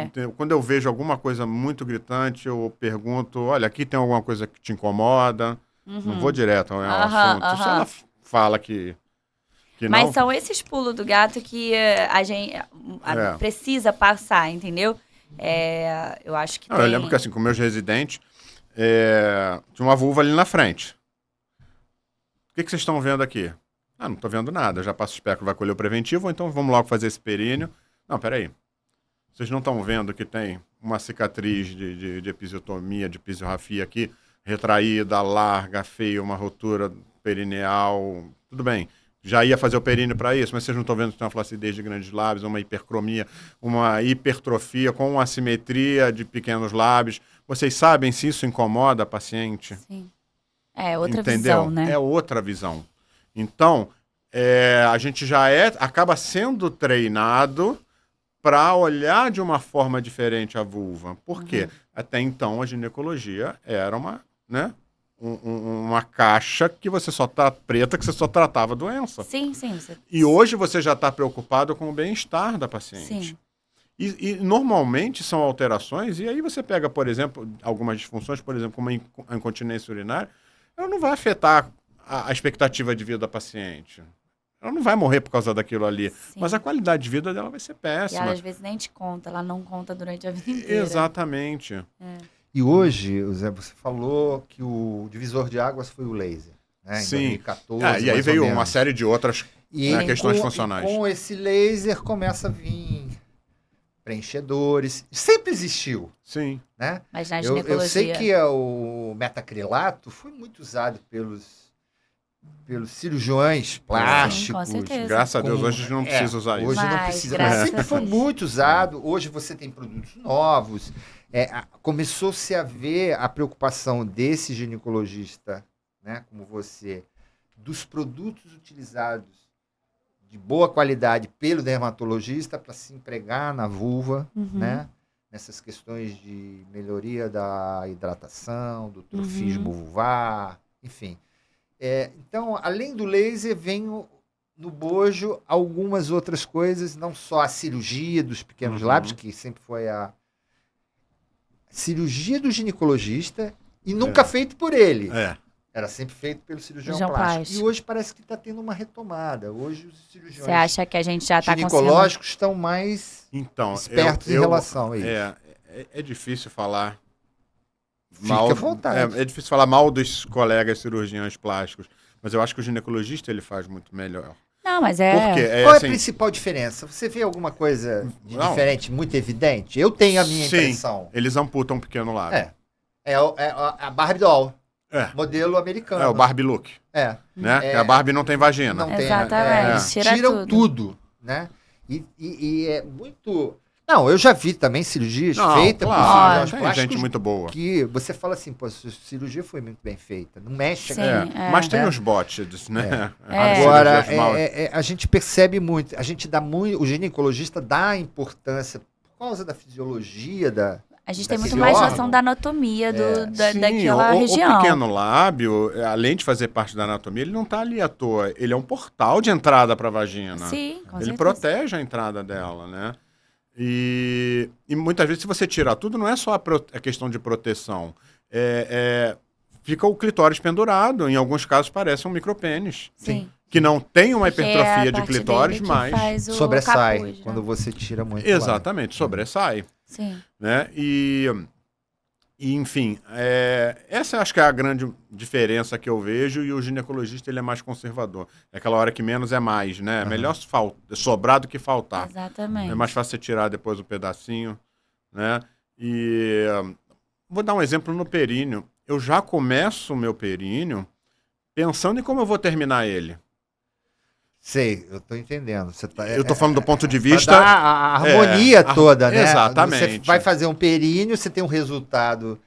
Entendeu? Quando eu vejo alguma coisa muito gritante, eu pergunto, olha, aqui tem alguma coisa que te incomoda? Não vou direto ao assunto. Se ela fala que Mas não... são esses pulos do gato que a gente precisa passar, entendeu? Eu acho que Não, tem... eu lembro que assim, com meus residentes, tinha uma vulva ali na frente. O que vocês estão vendo aqui? Não estou vendo nada. Eu já passo o espectro, vai colher o preventivo, ou então vamos logo fazer esse períneo. Não, peraí. Vocês não estão vendo que tem uma cicatriz de episiotomia, de episiografia aqui, retraída, larga, feia, uma rotura perineal. Tudo bem. Já ia fazer o períneo para isso, mas vocês não estão vendo que tem uma flacidez de grandes lábios, uma hipercromia, uma hipertrofia com uma assimetria de pequenos lábios. Vocês sabem se isso incomoda a paciente? Sim. É outra Entendeu? visão, né? É outra visão. Então, a gente já acaba sendo treinado para olhar de uma forma diferente a vulva. Por quê? Até então, a ginecologia era uma caixa que você só tá preta, que você só tratava a doença. Sim. E hoje você já está preocupado com o bem-estar da paciente. Sim. E normalmente são alterações, e aí você pega, por exemplo, algumas disfunções, por exemplo, como a incontinência urinária, ela não vai afetar a expectativa de vida da paciente. Ela não vai morrer por causa daquilo ali. Sim. Mas a qualidade de vida dela vai ser E péssima. ela às vezes nem te conta, ela não conta durante a vida inteira. Exatamente. E hoje, Zé, você falou que o divisor de águas foi o laser, né? Em Sim. 2014, E aí mais ou veio uma menos. série de outras questões funcionais. E com esse laser começa a vir preenchedores. Sempre existiu, Sim. né? Mas na Eu ginecologia... sei que o metacrilato foi muito usado pelos cirurgiões plásticos. com certeza. Graças a Deus, hoje a gente não precisa usar isso. Hoje não Mas, precisa, graças mas sempre a foi Deus. muito usado. Hoje você tem produtos novos. Começou-se a ver a preocupação desse ginecologista, né, como você, dos produtos utilizados de boa qualidade pelo dermatologista para se empregar na vulva, né? Nessas questões de melhoria da hidratação, do trofismo vulvar, enfim. Então, além do laser, vem no bojo algumas outras coisas, não só a cirurgia dos pequenos lábios, que sempre foi a cirurgia do ginecologista e nunca feito por ele. Era sempre feito pelo cirurgião plástico. E hoje parece que está tendo uma retomada. Hoje os cirurgiões Você acha que a gente já está ginecológicos estão mais espertos em relação a isso? É difícil falar Fique à vontade. É difícil falar mal dos colegas cirurgiões plásticos, mas eu acho que o ginecologista ele faz muito melhor. Não, mas Porque, qual é assim, a principal diferença? Você vê alguma coisa de diferente, muito evidente? Eu tenho a minha impressão. Eles amputam um pequeno lábio. É a Barbie doll. Modelo americano. É o Barbie look. Né? A Barbie não tem vagina. Não tem, Exatamente. Tiram tudo, né? E é muito... Não, eu já vi também cirurgias feitas por cirurgiões tem plásticos gente muito boa. que você fala assim, pô, a cirurgia foi muito bem feita. Não mexe Sim, aqui. Mas tem os botches, né? Agora, a gente percebe muito, a gente dá muito, o ginecologista dá importância por causa da fisiologia da A gente tem desse muito mais órgão. noção da anatomia Sim, daquela região. O pequeno lábio, além de fazer parte da anatomia, ele não está ali à toa. Ele é um portal de entrada para a vagina. Sim, com Ele certeza. protege a entrada dela, né? E muitas vezes, se você tirar tudo, não é só a questão de proteção. Fica o clitóris pendurado. Em alguns casos, parece um micropênis. Sim. Que não tem uma Que é a hipertrofia de parte clitóris, dele que mas... faz o Sobressai, capuz, né? quando você tira muito. Exatamente, sobressai. Sim. Né? E enfim, essa eu acho que é a grande diferença que eu vejo, e o ginecologista ele é mais conservador. É aquela hora que menos é mais, né? Uhum. Melhor sobrar do que faltar. Exatamente. É mais fácil você tirar depois o pedacinho, né? E vou dar um exemplo no períneo. Eu já começo o meu períneo pensando em como eu vou terminar ele. Sei, eu tô entendendo. Você tá, Eu tô falando do ponto de pra vista... dar a harmonia toda, né? Exatamente. Você vai fazer um períneo, você tem um resultado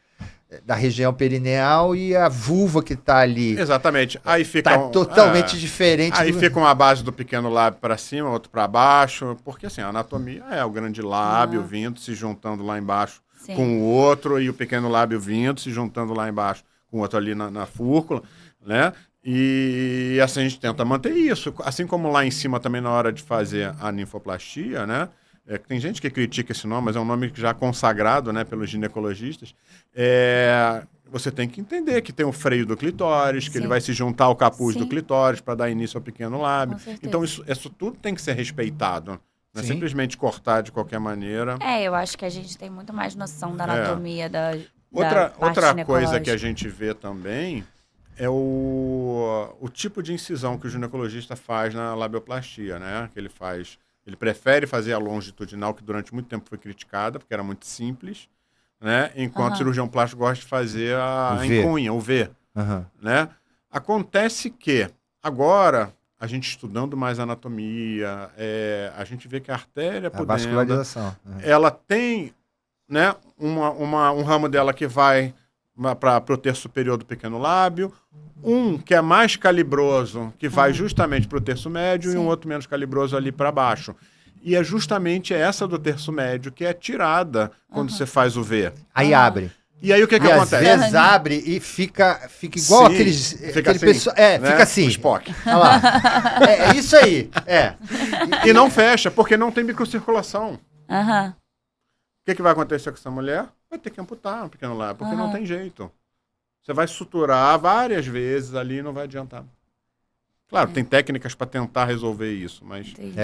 da região perineal e a vulva que tá ali. Exatamente. Aí fica Tá totalmente diferente. Aí fica uma base do pequeno lábio para cima, outro para baixo, porque assim, a anatomia é o grande lábio vindo, se juntando lá embaixo Sim. com o outro, e o pequeno lábio vindo, se juntando lá embaixo com o outro ali na fúrcula, né? E assim a gente tenta manter isso. Assim como lá em cima também na hora de fazer a ninfoplastia, né? Tem gente que critica esse nome, mas é um nome já consagrado, né, pelos ginecologistas. Você tem que entender que tem o freio do clitóris, que Sim. ele vai se juntar ao capuz Sim. do clitóris para dar início ao pequeno lábio. Com certeza. Então isso tudo tem que ser respeitado. Não é Sim. simplesmente cortar de qualquer maneira. Eu acho que a gente tem muito mais noção da anatomia da Outra parte coisa ginecológica. que a gente vê também é o tipo de incisão que o ginecologista faz na labioplastia, né? Que ele prefere fazer a longitudinal, que durante muito tempo foi criticada, porque era muito simples, né? Enquanto o cirurgião plástico gosta de fazer a encunha, o V, Uhum. né? Acontece que agora, a gente estudando mais anatomia, a gente vê que a artéria A pudenda, vascularização. Uhum. ela tem, né, um ramo dela que vai para o terço superior do pequeno lábio, um que é mais calibroso, que vai justamente para o terço médio, Sim. e um outro menos calibroso ali para baixo. E é justamente essa do terço médio que é tirada quando você faz o V. Aí abre. E aí o que E às acontece? vezes abre e fica igual Sim, aqueles. fica assim, pessoa, né? fica assim. O Spock. Olha lá. É isso aí. E não fecha, porque não tem microcirculação. Aham. O que vai acontecer com essa mulher? Vai ter que amputar um pequeno lábio, porque não tem jeito. Você vai suturar várias vezes ali e não vai adiantar. Claro, tem técnicas para tentar resolver isso, mas... Entendi.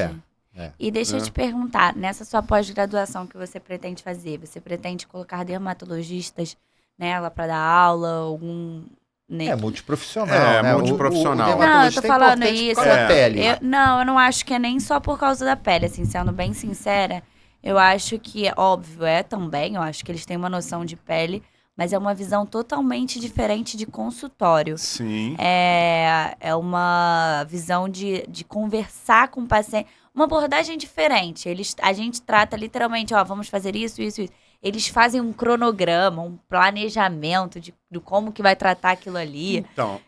É. E deixa eu te perguntar, nessa sua pós-graduação que você pretende fazer, você pretende colocar dermatologistas nela para dar aula, algum... É multiprofissional, É, né? multiprofissional. O Não, eu tô dermatologista é falando importante por isso. causa da pele. Eu não acho que é nem só por causa da pele, assim, sendo bem sincera. Eu acho que, óbvio, também, eu acho que eles têm uma noção de pele, mas é uma visão totalmente diferente de consultório. Sim. É uma visão de conversar com o paciente, uma abordagem diferente. A gente trata literalmente, vamos fazer isso, isso, isso. Eles fazem um cronograma, um planejamento de como que vai tratar aquilo ali. Então,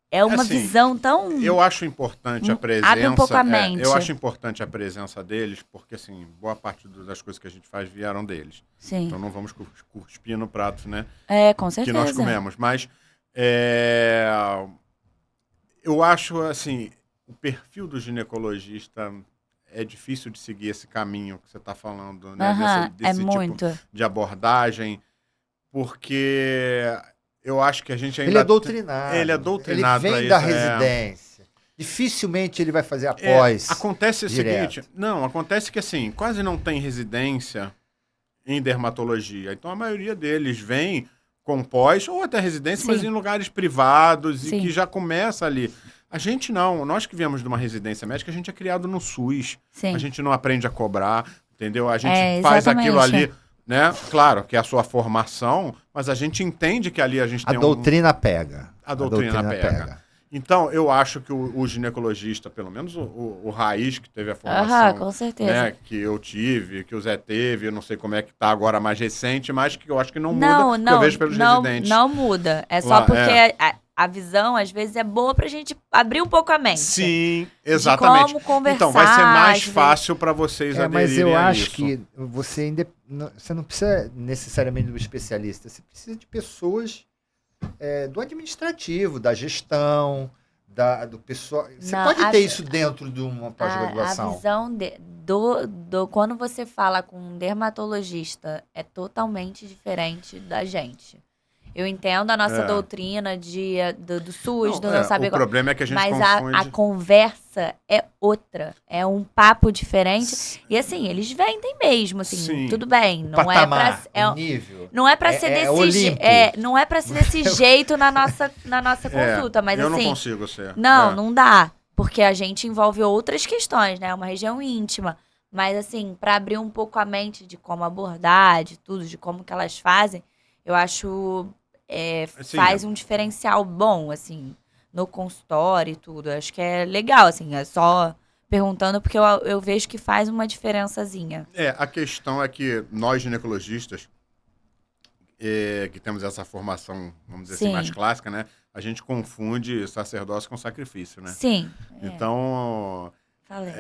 É uma assim, visão tão... eu acho importante a presença... Abre um pouco a mente. Eu acho importante a presença deles, porque, assim, boa parte das coisas que a gente faz vieram deles. Sim. Então não vamos cuspir no prato, né? Com certeza. Que nós comemos. Mas eu acho, assim, o perfil do ginecologista é difícil de seguir esse caminho que você está falando, né? Desse tipo muito. de abordagem, porque eu acho que a gente ainda... Ele é doutrinado. Ele é doutrinado pra Ele vem da isso, residência. Dificilmente ele vai fazer após. Acontece o direto. seguinte... Não, acontece que, assim, quase não tem residência em dermatologia. Então, a maioria deles vem com pós ou até residência, Sim. mas em lugares privados Sim. e que já começa ali. A gente não. Nós que viemos de uma residência médica, a gente é criado no SUS. Sim. A gente não aprende a cobrar, entendeu? A gente É, faz exatamente. aquilo ali, né? Claro que é a sua formação, mas a gente entende que ali a gente A tem doutrina pega. A doutrina pega. Então, eu acho que o ginecologista, pelo menos o Raiz, que teve a formação, Com certeza. né, que eu tive, que o Zé teve, eu não sei como é que tá agora mais recente, mas que eu acho que não muda, Não, que eu vejo pelos residentes. Não muda. É só Lá, porque a visão, às vezes, é boa pra gente abrir um pouco a mente. Sim, exatamente. De como conversar. Então, vai ser mais às vezes. fácil para vocês aderirem mas eu a acho isso. que você não precisa necessariamente do especialista, você precisa de pessoas do administrativo, da gestão, do pessoal. Você Não, pode ter isso dentro de uma A pós-graduação. visão quando você fala com um dermatologista é totalmente diferente da gente. Eu entendo a nossa doutrina do SUS, do não saber o problema é que a gente mas confunde... a conversa é outra. É um papo diferente. E assim, eles vendem mesmo, assim, Sim. tudo bem. Não Patamar, é pra, nível. não é pra ser Olimpo. não é pra ser desse jeito na nossa consulta, mas eu assim, não consigo ser. não dá, porque a gente envolve outras questões, né? Uma região íntima, mas assim, pra abrir um pouco a mente de como abordar, de tudo, de como que elas fazem, eu acho faz um diferencial bom, assim, no consultório e tudo. Acho que é legal, assim, é só perguntando porque eu vejo que faz uma diferençazinha. A questão é que nós ginecologistas, que temos essa formação, vamos dizer assim, mais clássica, né? A gente confunde sacerdócio com sacrifício, né? Sim. Então, Falei.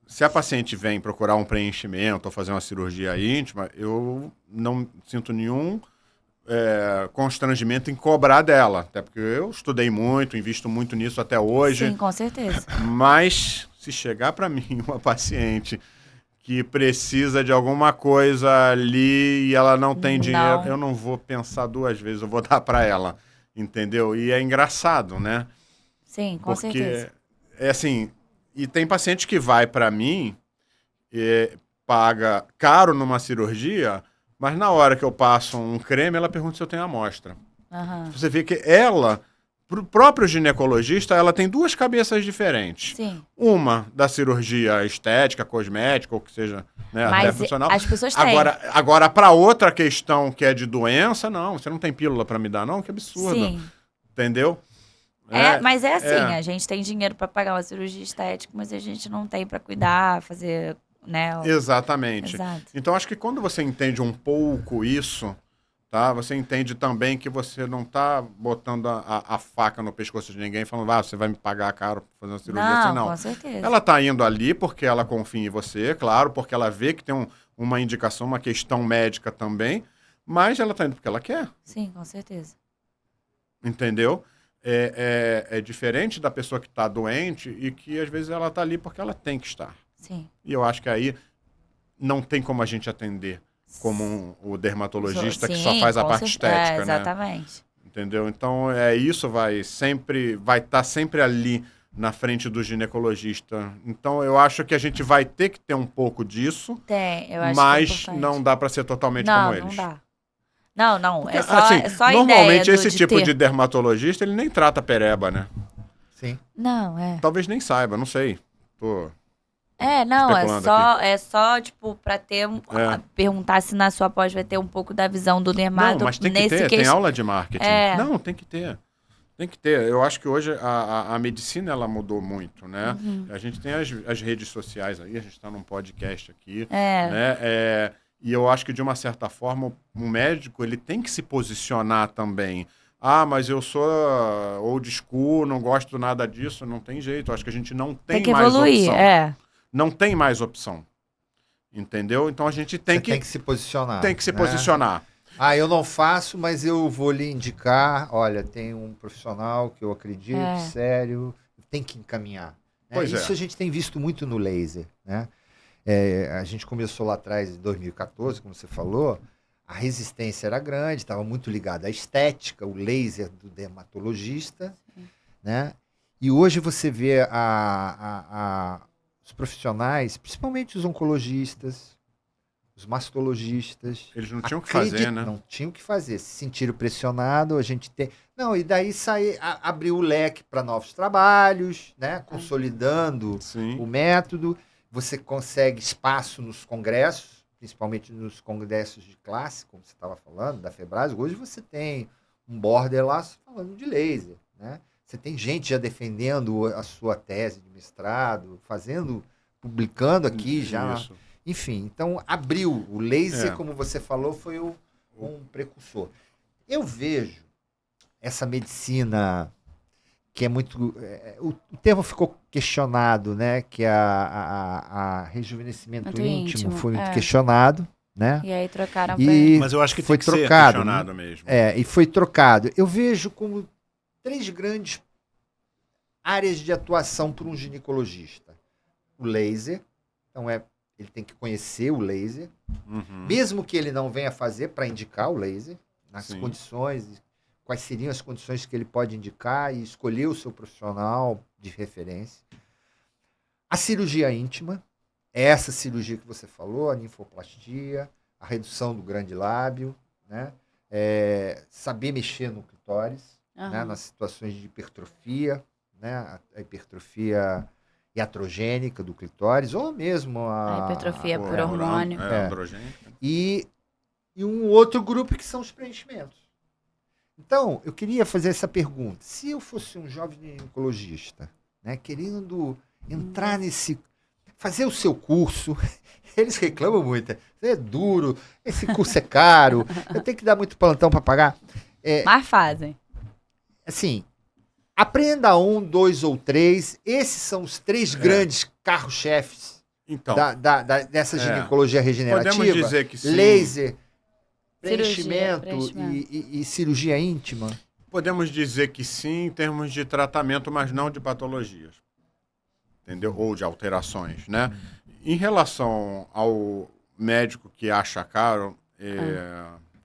se a paciente vem procurar um preenchimento ou fazer uma cirurgia íntima, eu não sinto nenhum constrangimento em cobrar dela. Até porque eu estudei muito, invisto muito nisso até hoje. Sim, com certeza. Mas se chegar para mim uma paciente que precisa de alguma coisa ali e ela não tem dinheiro, eu não vou pensar duas vezes, eu vou dar para ela, entendeu? E é engraçado, né? Sim, com certeza. É assim, e tem paciente que vai para mim e paga caro numa cirurgia, mas na hora que eu passo um creme, ela pergunta se eu tenho amostra. Uhum. Você vê que ela, pro próprio ginecologista, ela tem duas cabeças diferentes. Sim. Uma da cirurgia estética, cosmética, ou que seja, né, até funcional. As pessoas têm. Agora para outra questão que é de doença, não, você não tem pílula para me dar, não? Que absurdo. Sim. Entendeu? Mas é assim, a gente tem dinheiro para pagar uma cirurgia estética, mas a gente não tem para cuidar, fazer, né? Exatamente. Exato. Então, acho que quando você entende um pouco isso, tá? Você entende também que você não está botando a faca no pescoço de ninguém, falando, você vai me pagar caro para fazer uma cirurgia assim, não. Com certeza. Ela está indo ali porque ela confia em você, claro, porque ela vê que tem uma indicação, uma questão médica também, mas ela está indo porque ela quer. Sim, com certeza. Entendeu? É diferente da pessoa que está doente e que às vezes ela está ali porque ela tem que estar. Sim. E eu acho que aí não tem como a gente atender como o dermatologista que só faz a parte estética, né? Exatamente. Entendeu? Então, isso vai estar sempre ali na frente do ginecologista. Então, eu acho que a gente vai ter que ter um pouco disso, eu acho mas que é não dá para ser totalmente como eles. Não dá. Não. Porque, é só normalmente, ideia esse tipo de dermatologista, ele nem trata pereba, né? Sim. Não, Talvez nem saiba, não sei. Tô... é só, tipo, pra ter perguntar se na sua pós vai ter um pouco da visão do dermato. Não, mas tem que ter, tem aula de marketing. Não, tem que ter. Tem que ter. Eu acho que hoje a medicina, ela mudou muito, né? Uhum. A gente tem as redes sociais aí, a gente está num podcast aqui, né? E eu acho que, de uma certa forma, o médico, ele tem que se posicionar também. Mas eu sou old school, não gosto nada disso, não tem jeito. Eu acho que a gente não tem que mais evoluir, opção. Não tem mais opção. Entendeu? Então a gente tem que se posicionar. Tem que se né? posicionar. Eu não faço, mas eu vou lhe indicar. Olha, tem um profissional que eu acredito, sério, tem que encaminhar. Né? Isso a gente tem visto muito no laser. Né? A gente começou lá atrás, em 2014, como você falou, a resistência era grande, estava muito ligada à estética, o laser do dermatologista. Né? E hoje você vê os profissionais, principalmente os oncologistas, os mastologistas... Eles não tinham o que fazer, né? Não tinham o que fazer. Se sentiram pressionados, a gente tem... Não, e daí abriu o leque para novos trabalhos, né? Consolidando o método. Você consegue espaço nos congressos, principalmente nos congressos de classe, como você estava falando, da Febras. Hoje você tem um border lá falando de laser, né? Você tem gente já defendendo a sua tese de mestrado, publicando aqui já. Isso. Enfim, então abriu. O laser, como você falou, foi um precursor. Eu vejo essa medicina que é muito... o termo ficou questionado, né? Que a rejuvenescimento Muito íntimo foi muito é. questionado, né? E aí trocaram E Mas eu acho que foi tem que trocado, ser questionado mesmo. e foi trocado. Eu vejo como 3 grandes áreas de atuação para um ginecologista. O laser, então ele tem que conhecer o laser, Uhum. mesmo que ele não venha fazer para indicar o laser, nas Sim. condições, quais seriam as condições que ele pode indicar e escolher o seu profissional de referência. A cirurgia íntima, essa cirurgia que você falou, a ninfoplastia, a redução do grande lábio, né? Saber mexer no clitóris, né? Nas situações de hipertrofia, né? A hipertrofia iatrogênica do clitóris, ou mesmo A hipertrofia por hormônio. Androgênica. E um outro grupo que são os preenchimentos. Então, eu queria fazer essa pergunta. Se eu fosse um jovem ginecologista, né, querendo entrar fazer o seu curso, eles reclamam muito. É duro, esse curso é caro, eu tenho que dar muito plantão para pagar. Mas fazem. Assim, aprenda 1, 2 ou 3. Esses são os 3 grandes carro-chefes Então, dessa ginecologia regenerativa. podemos dizer que sim. Laser, Cirurgia, preenchimento e cirurgia íntima. Podemos dizer que sim em termos de tratamento, mas não de patologias. Entendeu? Ou de alterações, né? Em relação ao médico que acha caro,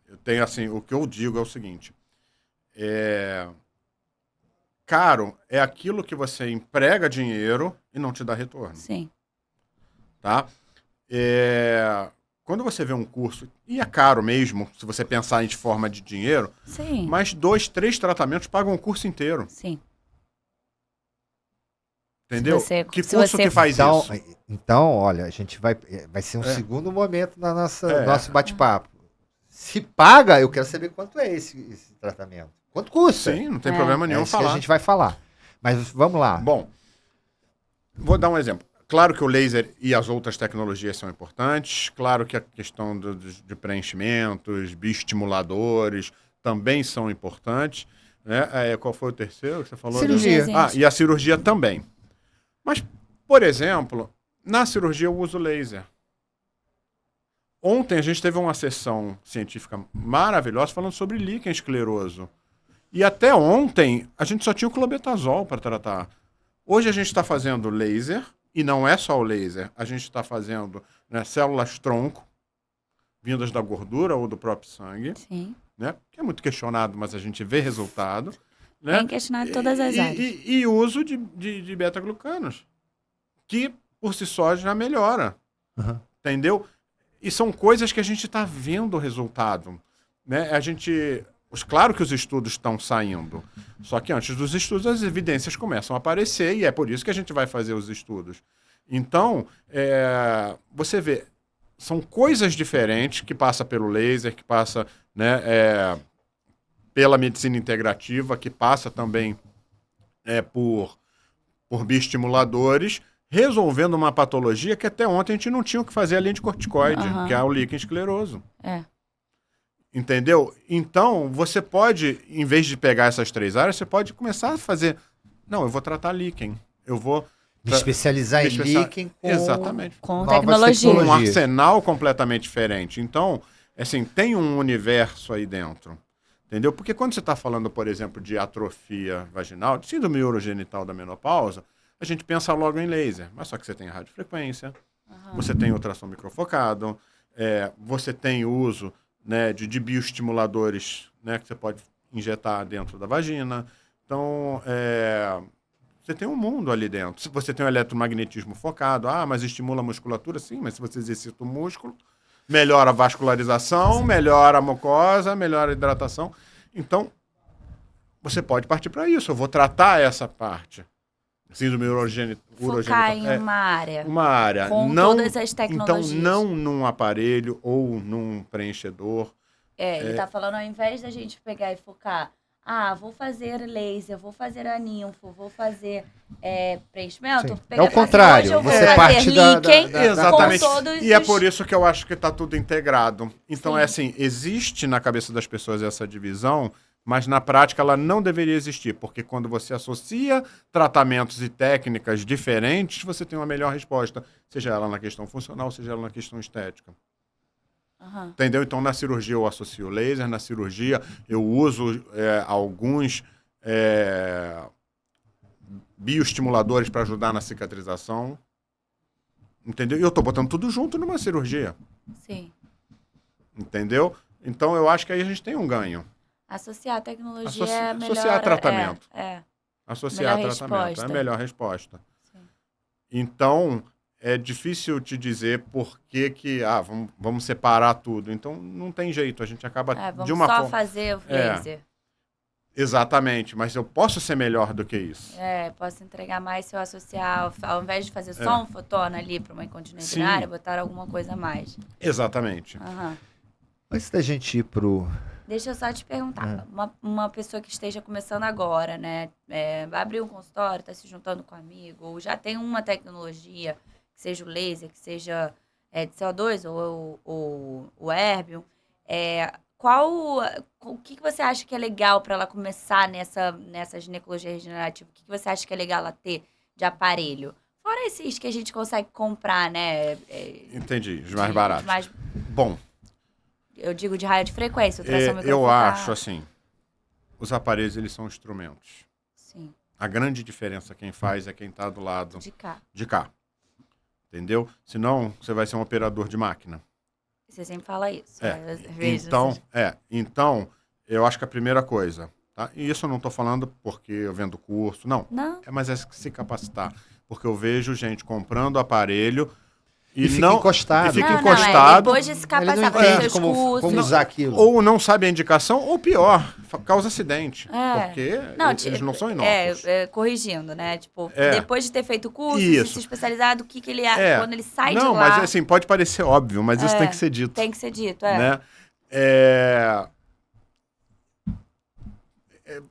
eu tenho assim, o que eu digo é o seguinte: caro é aquilo que você emprega dinheiro e não te dá retorno. Sim. Tá? Quando você vê um curso, e é caro mesmo, se você pensar em forma de dinheiro, Sim. mas 2, 3 tratamentos pagam o curso inteiro. Sim. Entendeu? Se Que você- curso que faz isso? Então, olha, a gente vai ser um segundo momento na nosso bate-papo. Se paga, eu quero saber quanto é esse tratamento. Quanto custa? Sim, não tem problema nenhum isso que falar. a gente vai falar. Mas vamos lá. Bom, vou dar um exemplo. Claro que o laser e as outras tecnologias são importantes. Claro que a questão de preenchimentos, bioestimuladores também são importantes. Né? Qual foi o terceiro que você falou? Cirurgia. E a cirurgia também. Mas, por exemplo, na cirurgia eu uso laser. Ontem a gente teve uma sessão científica maravilhosa falando sobre líquen escleroso. E até ontem a gente só tinha o clobetasol para tratar. Hoje a gente está fazendo laser, e não é só o laser, a gente está fazendo, né, células tronco, vindas da gordura ou do próprio sangue, Sim. né, que é muito questionado, mas a gente vê resultado. Né? Tem questionado todas as áreas. E uso de beta-glucanos, que por si só já melhora. Uhum. Entendeu? E são coisas que a gente está vendo o resultado. Né? Claro que os estudos estão saindo, só que antes dos estudos as evidências começam a aparecer e é por isso que a gente vai fazer os estudos. Então, você vê, são coisas diferentes que passa pelo laser, que passa, né, pela medicina integrativa, que passa também por bioestimuladores, resolvendo uma patologia que até ontem a gente não tinha o que fazer além de corticoide, que é o líquen escleroso. Entendeu? Então, você pode, em vez de pegar essas 3 áreas, você pode começar a fazer... Não, eu vou tratar líquen. Eu vou... Me especializar em líquen Exatamente. Com novas tecnologia. Um tecnologias. arsenal completamente diferente. Então, assim, tem um universo aí dentro. Entendeu? Porque quando você está falando, por exemplo, de atrofia vaginal, de síndrome urogenital da menopausa, a gente pensa logo em laser. Mas só que você tem radiofrequência, você tem ultrassom microfocado, você tem o uso, né, de bioestimuladores, né, que você pode injetar dentro da vagina. Então, você tem um mundo ali dentro. Se você tem o eletromagnetismo focado, mas estimula a musculatura, sim, mas se você exercita o músculo, melhora a vascularização, melhora a mucosa, melhora a hidratação. Então, você pode partir para isso. Eu vou tratar essa parte. Síndrome urogenital. Focar em uma área. Uma área. Com todas as tecnologias. Então, não num aparelho ou num preenchedor. Ele tá falando, ao invés da gente pegar e focar, vou fazer laser, vou fazer a ninfo, vou fazer preenchimento. Sim. É o contrário, você parte da Exatamente. Com todos E é os- por isso que eu acho que está tudo integrado. Então, assim, existe na cabeça das pessoas essa divisão Mas na prática ela não deveria existir, porque quando você associa tratamentos e técnicas diferentes, você tem uma melhor resposta, seja ela na questão funcional, seja ela na questão estética. Aham. Entendeu? Então, na cirurgia eu associo laser, na cirurgia eu uso alguns bioestimuladores para ajudar na cicatrização. Entendeu? E eu estou botando tudo junto numa cirurgia. Sim. Entendeu? Então, eu acho que aí a gente tem um ganho. Associar a tecnologia é melhor... Associar tratamento. Associar Melhor tratamento. resposta. É a melhor resposta. Sim. Então, é difícil te dizer por que vamos separar tudo. Então, não tem jeito. A gente acaba Vamos de uma só forma... fazer o laser. Exatamente. Mas eu posso ser melhor do que isso. Posso entregar mais se eu associar, ao invés de fazer só um fotona ali para uma incontinência urinária, botar alguma coisa a mais. Exatamente. Aham. Antes da gente ir pro... Deixa eu só te perguntar, uma pessoa que esteja começando agora, né, vai abrir um consultório, está se juntando com um amigo, ou já tem uma tecnologia, que seja o laser, que seja de CO2 ou o Erbium, o que você acha que é legal para ela começar nessa ginecologia regenerativa? O que você acha que é legal ela ter de aparelho? Fora esses que a gente consegue comprar, né? Entendi, os mais baratos. Bom... Eu digo de radiofrequência, ultrassom eu microfocal. acho assim, os aparelhos eles são instrumentos. Sim. A grande diferença quem faz é quem está do lado de cá. Entendeu? Senão você vai ser um operador de máquina. Você sempre fala isso. Então, eu acho que a primeira coisa, tá? E isso eu não estou falando porque eu vendo curso, não. Mas é se capacitar. Porque eu vejo gente comprando aparelho e fica encostado. Depois de se capacitar com os seus cursos. Como usar aquilo. Ou não sabe a indicação, ou pior, causa acidente. Porque eles não são inóculos. Corrigindo, né? Tipo, depois de ter feito o curso, de se especializado, o que ele quando ele sai de lá... Não, mas assim, pode parecer óbvio, mas isso tem que ser dito. Tem que ser dito, né?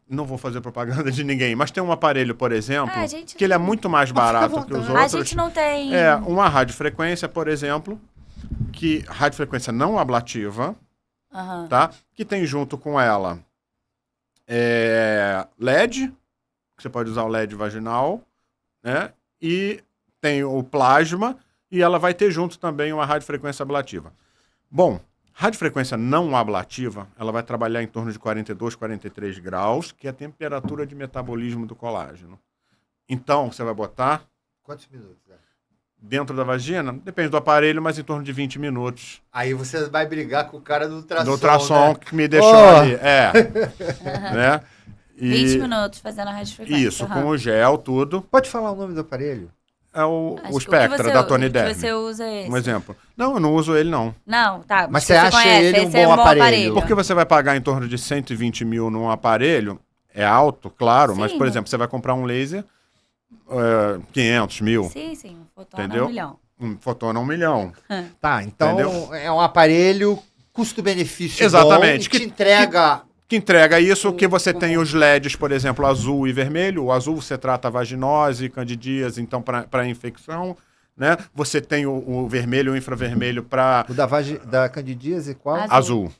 Não vou fazer propaganda de ninguém, mas tem um aparelho, por exemplo, que ele é muito mais barato que os outros. A gente não tem... Uma radiofrequência, por exemplo, que radiofrequência não ablativa, tá? Que tem junto com ela LED, que você pode usar o LED vaginal, né? E tem o plasma, e ela vai ter junto também uma radiofrequência ablativa. Bom, radiofrequência não ablativa, ela vai trabalhar em torno de 42, 43 graus, que é a temperatura de metabolismo do colágeno. Então, você vai botar... Quantos minutos? Dentro da vagina? Depende do aparelho, mas em torno de 20 minutos. Aí você vai brigar com o cara do ultrassom, do ultrassom, né? Que me deixou ali. Né? 20 minutos fazendo a radiofrequência. Isso, com o gel, tudo. Pode falar o nome do aparelho? É o Spectra, da Tony Derby. Você usa esse? Um exemplo. Não, eu não uso ele, não. Não, tá. Mas você acha ele um bom aparelho? Porque você vai pagar em torno de 120 mil num aparelho, é alto, claro, mas, por exemplo, você vai comprar um laser, 500 mil. Sim, um fotona é 1 milhão. Um fotona é 1 milhão. Tá, então é um aparelho custo-benefício exatamente, bom, que te entrega... Que entrega isso, que você tem os LEDs, por exemplo, azul e vermelho. O azul você trata a vaginose, candidíase, então para infecção, né? Você tem o vermelho e o infravermelho para... O da candidíase qual? Azul.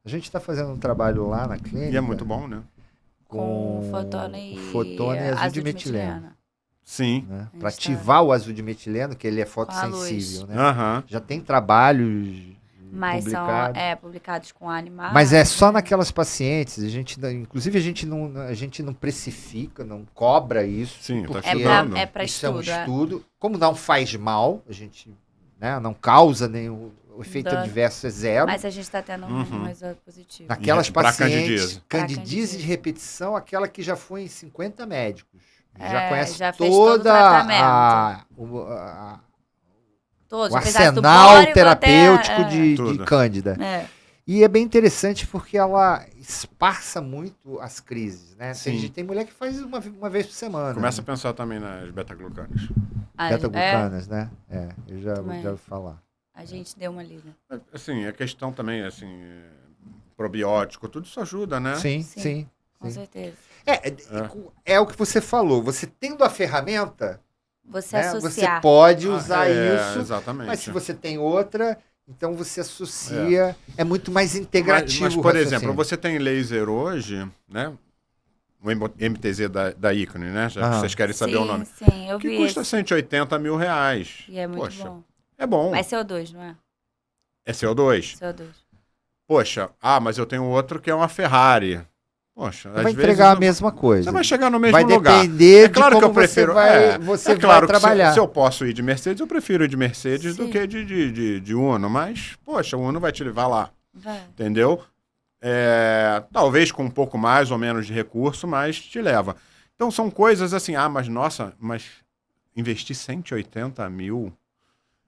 A gente está fazendo um trabalho lá na clínica. E é muito bom, né? Com fotona e azul de metileno. Sim. Né? Para ativar o azul de metileno, que ele é fotossensível, né? Já tem trabalhos... Mas são publicados com animais. Mas é só naquelas pacientes. Inclusive, a gente não precifica, não cobra isso. Sim, porque é para estudo. Isso é um estudo. Como não faz mal, a gente não causa nenhum... O efeito adverso é zero. Mas a gente está tendo um resultado positivo. Naquelas pacientes, candidíase de repetição, aquela que já foi em 50 médicos. Já conhece todo o tratamento. O arsenal terapêutico de Cândida. E é bem interessante porque ela esparça muito as crises, né? Tem mulher que faz uma vez por semana. Começa a pensar também nas beta-glucanas. Beta-glucanas, né? Eu já ouvi falar. A gente deu uma lida. Assim, a questão também, assim, probiótico, tudo isso ajuda, né? Sim. Com certeza. É o que você falou. Você tendo a ferramenta... Você associar. Você pode usar isso, exatamente. mas se você tem outra, Então você associa, é muito mais integrativo. Mas, o por raciocínio. exemplo, você tem laser hoje, né? O MTZ da Icone, né? Já que vocês querem saber o nome. Sim, eu Que vi custa esse. 180 mil reais. E é muito Poxa, bom. é bom. Mas CO2, não é? É CO2. CO2. Poxa, mas eu tenho outro que é uma Ferrari. Poxa, Você às vai vezes entregar a não- mesma coisa. Você vai chegar no mesmo Vai lugar. depender É claro de que eu como prefiro. você claro vai que trabalhar. se eu posso ir de Mercedes, eu prefiro ir de Mercedes do Sim. que de Uno. Mas, poxa, o Uno vai te levar lá. Vai. Entendeu? Talvez com um pouco mais ou menos de recurso, mas te leva. Então são coisas assim, mas nossa, mas investir 180 mil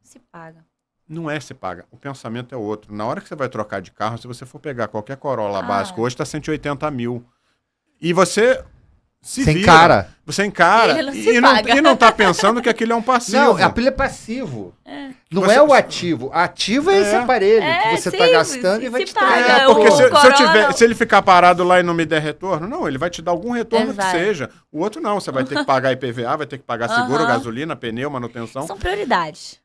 Se paga. não se paga. O pensamento é outro. Na hora que você vai trocar de carro, se você for pegar qualquer Corolla básico, hoje está 180 mil. E você se Sem vira. cara. Você encara Ele não se e paga. não tá pensando que aquilo é um passivo. Não, aquilo é passivo. Não Você- é o ativo. Ativo é esse aparelho que você está sim, gastando e vai se te paga. trazer. Porque O se Corolla- se ele ficar parado lá e não me der retorno, não, ele vai te dar algum retorno Exato. que seja. O outro não, você vai ter que pagar IPVA, vai ter que pagar seguro, Aham. gasolina, pneu, manutenção. São prioridades.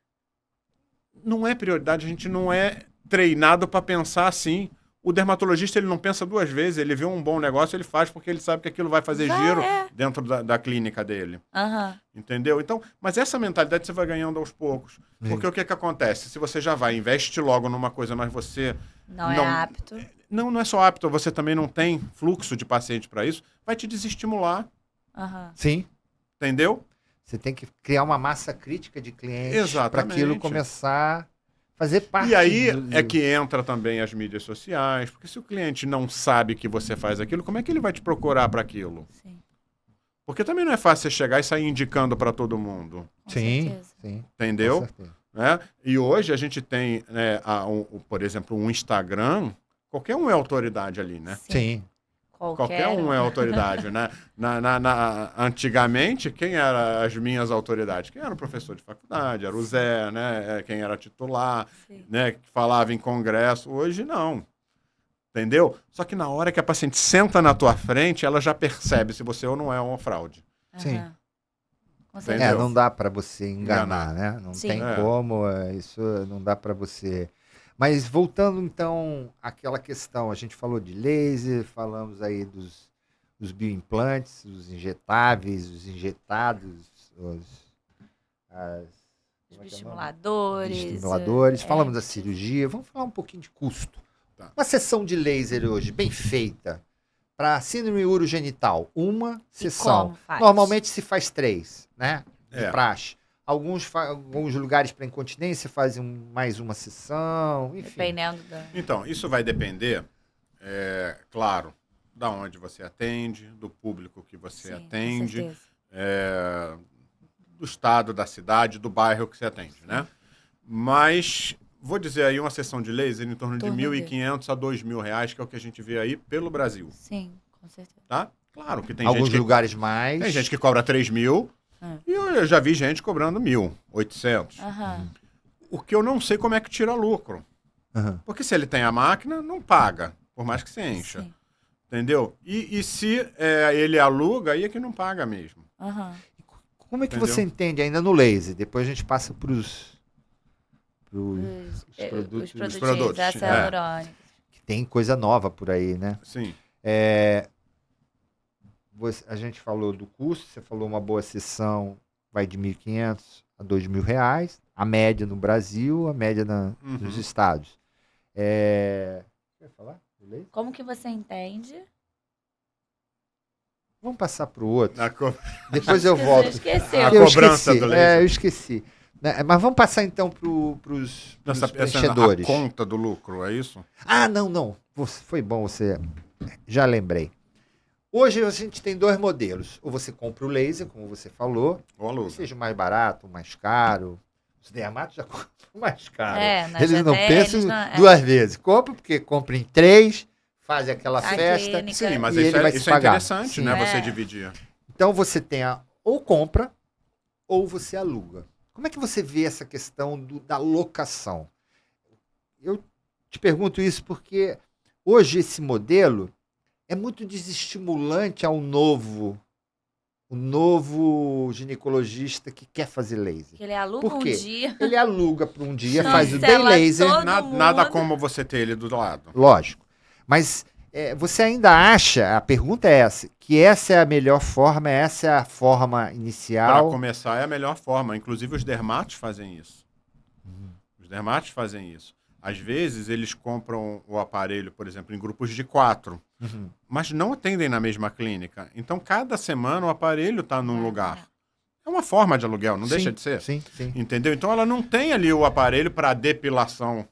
Não é prioridade, a gente não é treinado para pensar assim. O dermatologista, ele não pensa duas vezes, ele vê um bom negócio, ele faz porque ele sabe que aquilo vai fazer giro dentro da clínica dele. Aham. Entendeu? Então, mas essa mentalidade você vai ganhando aos poucos. Porque o que acontece? Se você já vai, investe logo numa coisa, mas você Não é apto. não é só apto, você também não tem fluxo de paciente para isso, vai te desestimular, Aham. Sim. entendeu? Você tem que criar uma massa crítica de clientes para Exatamente. aquilo começar a fazer parte. E aí é que entra também as mídias sociais, porque se o cliente não sabe que você faz aquilo, como é que ele vai te procurar para aquilo? Sim. Porque também não é fácil você chegar e sair indicando para todo mundo, Com Sim, certeza. sim. entendeu? Com certeza. Né? E hoje a gente tem, né, por exemplo, um Instagram, qualquer um é autoridade ali, né? Sim. Qualquer um é autoridade, né? Antigamente, quem eram as minhas autoridades? Quem era o professor de faculdade? Era o Zé, né? Quem era titular, Sim. né? Que falava em congresso. Hoje, não. Entendeu? Só que na hora que a paciente senta na tua frente, ela já percebe se você ou não é uma fraude. Sim. Aham. Com Entendeu? certeza. Não dá para você enganar, né? Não Sim. tem É. como, isso não dá para você. Mas voltando então àquela questão, a gente falou de laser, falamos aí dos bioimplantes, os injetáveis, os injetados, como é que é o nome? Estimuladores. Estimuladores. Falamos da é, cirurgia, vamos falar um pouquinho de custo. Tá. Uma sessão de laser hoje, bem feita, para síndrome urogenital, uma sessão. como faz? Normalmente se faz 3, né? De É. praxe. Alguns lugares para incontinência fazem mais uma sessão, enfim. Dependendo da. Então, isso vai depender, claro, da onde você atende, do público que você Sim, atende, com certeza. do estado, da cidade, do bairro que você atende, né? Mas, vou dizer aí, uma sessão de laser em torno de Torno de. R$1.500 a R$2.000, que é o que a gente vê aí pelo Brasil, Sim, com certeza. tá? Claro que tem Alguns gente que, lugares mais. tem gente que cobra 3.000 e eu já vi gente cobrando 1.800. Aham. O que eu não sei como é que tira lucro. Aham. Porque se ele tem a máquina, não paga, por mais que você encha. Sim. Entendeu? E se ele aluga, aí é que não paga mesmo. Aham. Como é que Entendeu? você entende ainda no laser? Depois a gente passa para os Os produtos. produtos, ácido é. hialurônico. Que tem coisa nova por aí, né? Sim. A gente falou do custo, você falou uma boa sessão vai de R$1.500 a R$2.000, a média no Brasil, a média nos estados. Quer falar? Beleza? Como que você entende? Vamos passar para o outro. A co- Depois eu Você volto. esqueceu. A Eu cobrança esqueci. do laser. Eu esqueci. Né, mas vamos passar então para os Essa preenchedores. a conta do lucro, é isso? Ah, não. Foi bom você. Já lembrei. Hoje a gente tem 2 modelos. Ou você compra o laser, como você falou, Ou aluga. seja o mais barato, o mais caro. Os dermatos já compram o mais caro. Na Eles não GT, pensam eles não- 2 vezes. Compra porque compra em 3, faz aquela A festa. clínica. Sim, mas E isso, ele vai se isso é pagar. interessante, Sim. né? Você É. dividir. Então você tem ou compra ou você aluga. Como é que você vê essa questão da locação? Eu te pergunto isso porque hoje esse modelo é muito desestimulante ao novo o novo ginecologista que quer fazer laser. Que ele aluga Por um quê? dia. Ele aluga por um dia, Cancela faz o day laser. todo Nada mundo. como você ter ele do lado. Lógico. Mas você ainda acha, a pergunta é essa, que essa é a melhor forma, essa é a forma Para inicial? começar, é a melhor forma. Inclusive, os dermatos fazem isso. Os dermatos fazem isso. Às vezes, eles compram o aparelho, por exemplo, em grupos de 4, Uhum. mas não atendem na mesma clínica. Então, cada semana, o aparelho está num lugar. É uma forma de aluguel, não deixa de ser. Sim, sim. Entendeu? Então, ela não tem ali o aparelho para depilação,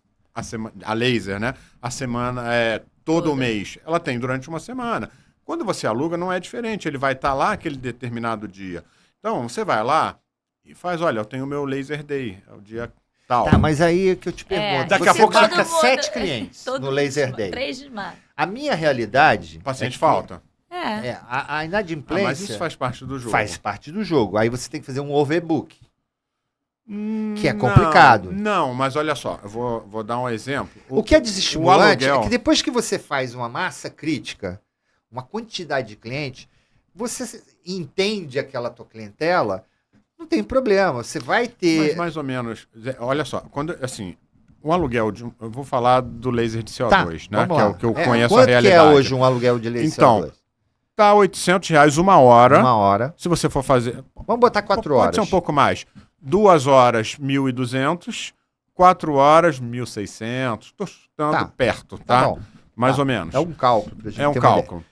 a laser, né? A semana, todo mês. Ela tem durante uma semana. Quando você aluga, não é diferente. Ele vai estar lá aquele determinado dia. Então, você vai lá e faz, olha, eu tenho o meu laser day, é o dia tal. Tá, mas aí é que eu te pergunto. Daqui a você pouco marca todo mundo- 7 clientes todo no laser mundo- day. 3 de março. A minha realidade... O paciente é que- falta. a inadimplência Mas isso faz parte do jogo. faz parte do jogo. Aí você tem que fazer um overbook. Que é Não, complicado. Não, mas olha só, eu vou dar um exemplo. O que é desestimulante aluguel- é que depois que você faz uma massa crítica, uma quantidade de clientes, você entende aquela tua clientela, não tem problema. Você vai Mas ter... mais ou menos, olha só, quando assim, o aluguel eu vou falar do laser de CO2, Tá, né, vamos que é lá. o que eu conheço a quanto realidade. que é hoje um aluguel de laser Então, CO2? Tá R$800 uma hora. Uma hora. Se você for fazer, Vamos botar 4 horas. pode ser um pouco mais. 2 horas, 1.200. 4 horas, 1.600. Estou chutando Tá. perto, Tá tá? bom. Mais Tá. ou menos. É um cálculo. Pra gente É um ter uma ideia. cálculo.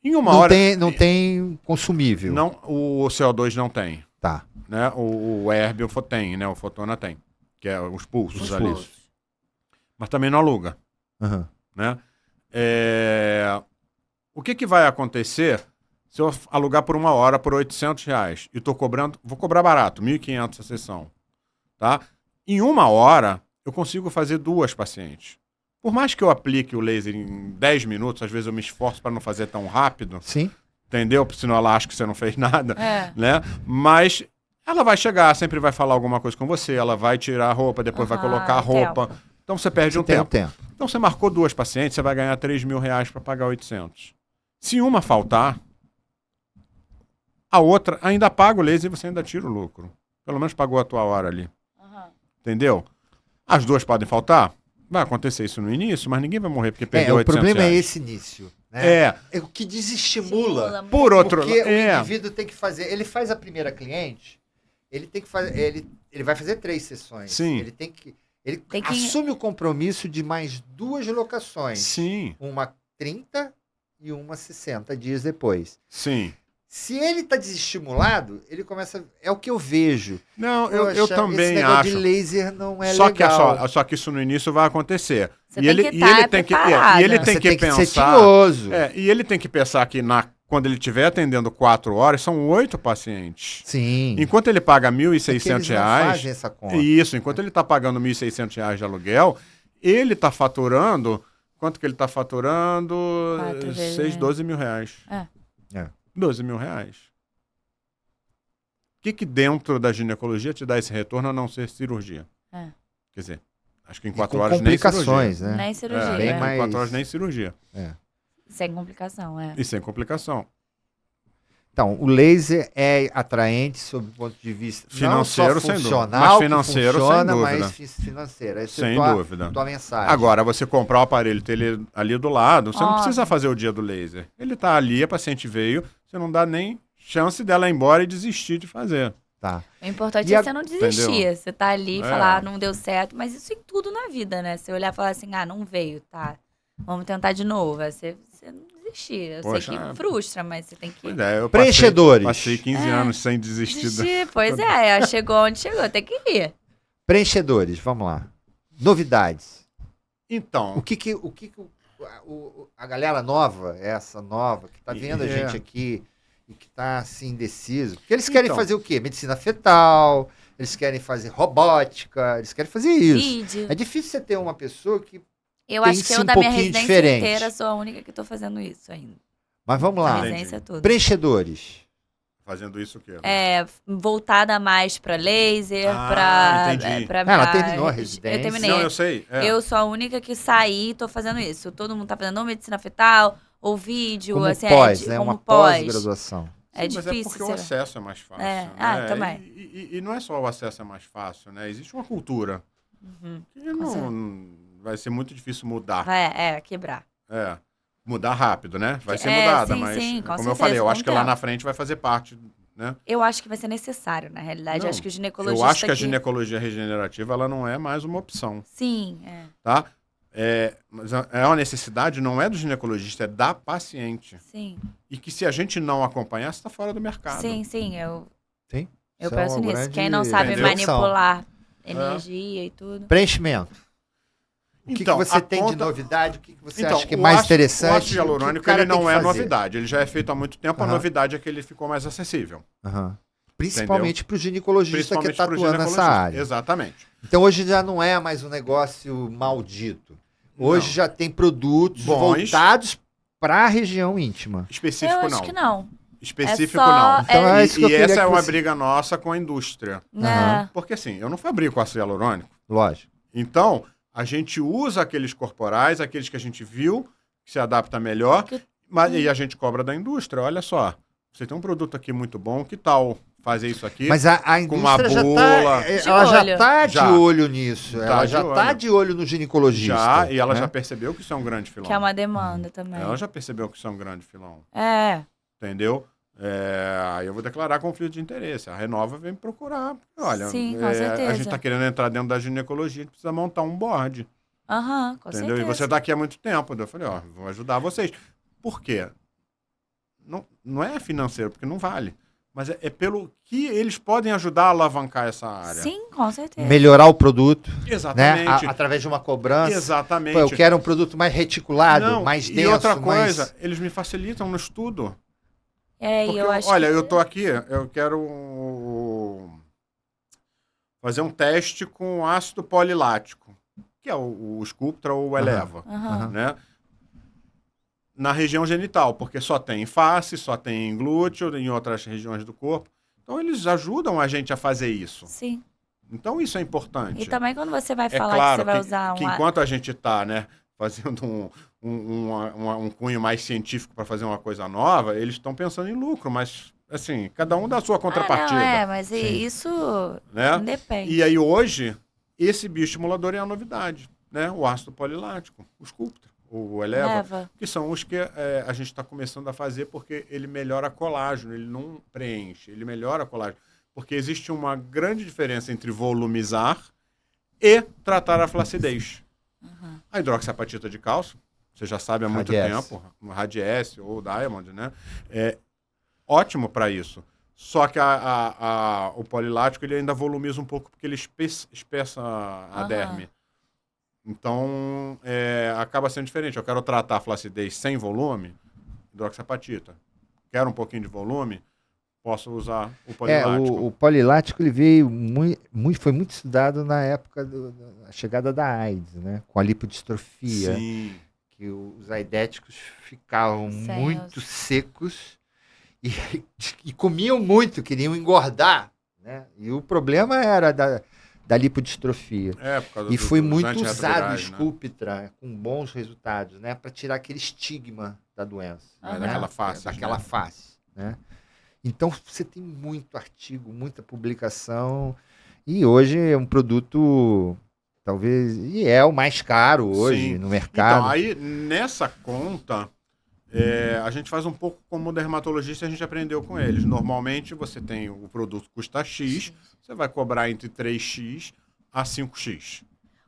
Em uma Não hora... não tem consumível. Não, o CO2 não tem. Tá. Né? O Herbio tem, né? O Fotona tem. Que é os pulsos Os ali. pulsos. Mas também não aluga. Aham. Né? O que vai acontecer se eu alugar por uma hora por R$800 e tô cobrando, vou cobrar barato, 1.500 a sessão, tá? Em uma hora, eu consigo fazer 2 pacientes. Por mais que eu aplique o laser em 10 minutos, às vezes eu me esforço para não fazer tão rápido, Sim. entendeu? Senão ela acha que você não fez nada, É. né? Mas ela vai chegar, sempre vai falar alguma coisa com você, ela vai tirar a roupa, depois vai Aham, colocar a roupa. tempo. Então você perde um Tem tempo. um tempo. Então você marcou 2 pacientes, você vai ganhar R$3.000 para pagar 800. Se uma faltar, a outra ainda paga o laser e você ainda tira o lucro. Pelo menos pagou a tua hora ali. Aham. Entendeu? As 2 podem faltar? Vai acontecer isso no início, mas ninguém vai morrer porque perdeu O 800 problema é reais. esse início. Né? É, O que desestimula. por outro Porque lado... o indivíduo tem que fazer. Ele faz a primeira cliente, ele tem que fazer. Ele vai fazer 3 sessões. Sim. Ele tem que. Ele Tem que- assume o compromisso de mais 2 locações. Sim, Uma 30 e uma 60 dias depois. sim. Se ele está desestimulado, ele começa. É o que eu vejo. Não, eu Poxa, esse também negócio acho. de laser não é só legal. que só que isso no início vai acontecer. Você e tem ele, que e tá ele tem que preparada. e ele Você tem que ser pensar. tinhoso. E ele tem que pensar que quando ele estiver atendendo 4 horas, são 8 pacientes. Sim. Enquanto ele paga É que eles R$1.600 não reais, fazem essa conta. isso, enquanto ele está pagando R$1.600 de aluguel, ele está faturando, quanto que ele está faturando? 4 vezes, 6, né? 12 mil reais. É. 12 mil reais. O que dentro da ginecologia te dá esse retorno a não ser cirurgia? É. Quer dizer, acho que em E 4 com horas nem cirurgia. complicações, né? Nem cirurgia. bem é. mais- Em 4 horas nem cirurgia. Sem complicação, é. E sem complicação. Então, o laser é atraente sob o ponto de vista Financeiro, não só sem dúvida. funcional, Mas que financeiro, sem funciona, dúvida. mas financeiro. Essa Sem é a dúvida. tua mensagem. Agora, você comprar o aparelho, ter ele ali do lado, você não Óbvio. precisa fazer o dia do laser. Ele tá ali, a paciente veio, você não dá nem chance dela ir embora e desistir de fazer. Tá. O importante E é a- você não desistir. Entendeu? Você tá ali e É. falar, não deu certo. Mas isso em tudo na vida, né? Você olhar e falar assim, não veio, tá. Vamos tentar de novo. Aí você não desistir. Eu Poxa, sei que frustra, mas você tem que Pois é, eu Preenchedores. Passei 15 anos sem desistir. desistir. Pois é, chegou onde chegou, tem que ir. Preenchedores, vamos lá. Novidades. Então, A galera nova, essa nova, que tá vendo a É. gente aqui e que tá assim indeciso. Porque eles querem Então. fazer o quê? Medicina fetal, eles querem fazer robótica, eles querem fazer isso. Vídeo. É difícil você ter uma pessoa que... Eu Pense acho que eu, um da minha pouquinho residência diferente. inteira, sou a única que tô fazendo isso ainda. Mas vamos Da lá. Entendi. residência toda. Preenchedores. fazendo isso o quê? É, voltada mais pra laser, entendi. pra Ela terminou a residência. Eu terminei. Não, eu sei. é. Eu sou a única que saí e tô fazendo isso. Todo mundo tá fazendo ou medicina fetal, ou vídeo, Como assim, pós, né? como Uma pós. pós-graduação. É Sim, mas difícil. porque o ser- acesso é mais fácil. É. Né? Ah, também. E não é só o acesso é mais fácil, né? Existe uma cultura Uhum. que certeza. não vai ser muito difícil mudar. Quebrar. É. Mudar rápido, né? Vai ser É, mudada, sim, mas sim, com como eu certeza, falei, eu com acho que o lá tempo. na frente vai fazer parte, né? Eu acho que vai ser necessário, na realidade. Não, Eu acho que o ginecologista eu acho que a aqui- ginecologia regenerativa ela não é mais uma opção, Sim, tá? Mas é uma necessidade, não é do ginecologista, é da paciente. sim. E que se a gente não acompanhar, você está fora do mercado. Sim, sim, eu Sim. Isso é penso uma nisso. grande Quem não sabe Entendeu? manipular energia e tudo. Preenchimento. O que Então, você a tem de conta- novidade? O que você Então, acha que é o mais ácido- interessante? O ácido e o que o hialurônico cara ele tem não que é fazer? novidade. Ele já é feito há muito tempo. A Aham. novidade é que ele ficou mais acessível. Aham. Principalmente para o ginecologista que Principalmente está pro atuando nessa ginecologista. área. Exatamente. Então hoje já não é mais um negócio maldito. Hoje Não. já tem produtos Bons. voltados para a região íntima. Específico Eu não. acho que não. Específico É só- não. Então é isso que eu E queria essa é que uma você- briga nossa com a indústria. Né? Porque assim, eu não fabrico ácido hialurônico. Lógico. Então, a gente usa aqueles corporais, aqueles que a gente viu, que se adapta melhor, Que- mas e a gente cobra da indústria. Olha só, você tem um produto aqui muito bom, que tal fazer isso aqui? Mas a com uma indústria já bula. está De ela já olho. está de Já. olho nisso. Tá Ela de já está olho. de olho no ginecologista. Já, e ela né? já percebeu que isso é um grande filão. Que é uma demanda também. Ela já percebeu que isso é um grande filão. É. Entendeu? Aí eu vou declarar conflito de interesse. A Renova vem me procurar. Olha, Sim, com a certeza. gente está querendo entrar dentro da ginecologia, a gente precisa montar um board. Aham, com Entendeu? certeza. E você está aqui há muito tempo. Eu falei, ó, vou ajudar vocês. Por quê? Não é financeiro, porque não vale. Mas é pelo que eles podem ajudar a alavancar essa área. Sim, com certeza. Melhorar o produto, né? Exatamente. Através de uma cobrança. Exatamente. Pô, eu quero um produto mais reticulado, Não, mais denso. e outra mais- coisa, eles me facilitam no estudo. É, e Porque, eu acho olha, que... eu tô aqui, eu quero fazer um teste com ácido polilático, que é o Sculptra ou o Eleva, Aham. né? Na região genital, porque só tem em face, só tem em glúteo, em outras regiões do corpo. Então, eles ajudam a gente a fazer isso. Sim. Então, isso é importante. E também quando você vai É falar claro que você vai que, usar que um... enquanto a gente está, né, fazendo um cunho mais científico para fazer uma coisa nova, eles estão pensando em lucro, mas, assim, cada um dá a sua contrapartida. mas Sim. isso né? depende. E aí, hoje, esse bioestimulador é a novidade, né? O ácido polilático, o Sculptra, o Eleva, que são os que a gente está começando a fazer porque ele melhora colágeno, ele não preenche, ele melhora colágeno. Porque existe uma grande diferença entre volumizar e tratar a flacidez. A hidroxiapatita de cálcio, você já sabe há muito Radiesse. tempo, no Radiesse ou Diamond, né? É ótimo para isso. Só que o polilático ele ainda volumiza um pouco porque ele espessa a derme. Então, acaba sendo diferente. Eu quero tratar a flacidez sem volume, hidroxiapatita. Quero um pouquinho de volume, posso usar o polilático. O polilático ele veio foi muito estudado na época da chegada da AIDS, né? Com a lipodistrofia, Sim. que os aidéticos ficavam Sem muito secos e comiam muito, queriam engordar, né? E o problema era da lipodistrofia. Por causa E dos foi muito usado o antirretrovirais, né? Sculptra, com bons resultados, né? Para tirar aquele estigma da doença. Aham. né? Daquela face, Daquela né? face, né? Então, você tem muito artigo, muita publicação. E hoje é um produto, talvez, e é o mais caro hoje Sim. no mercado. Então, aí, nessa conta, a gente faz um pouco como o dermatologista a gente aprendeu com eles. Normalmente, você tem o produto custa X, você vai cobrar entre 3X a 5X.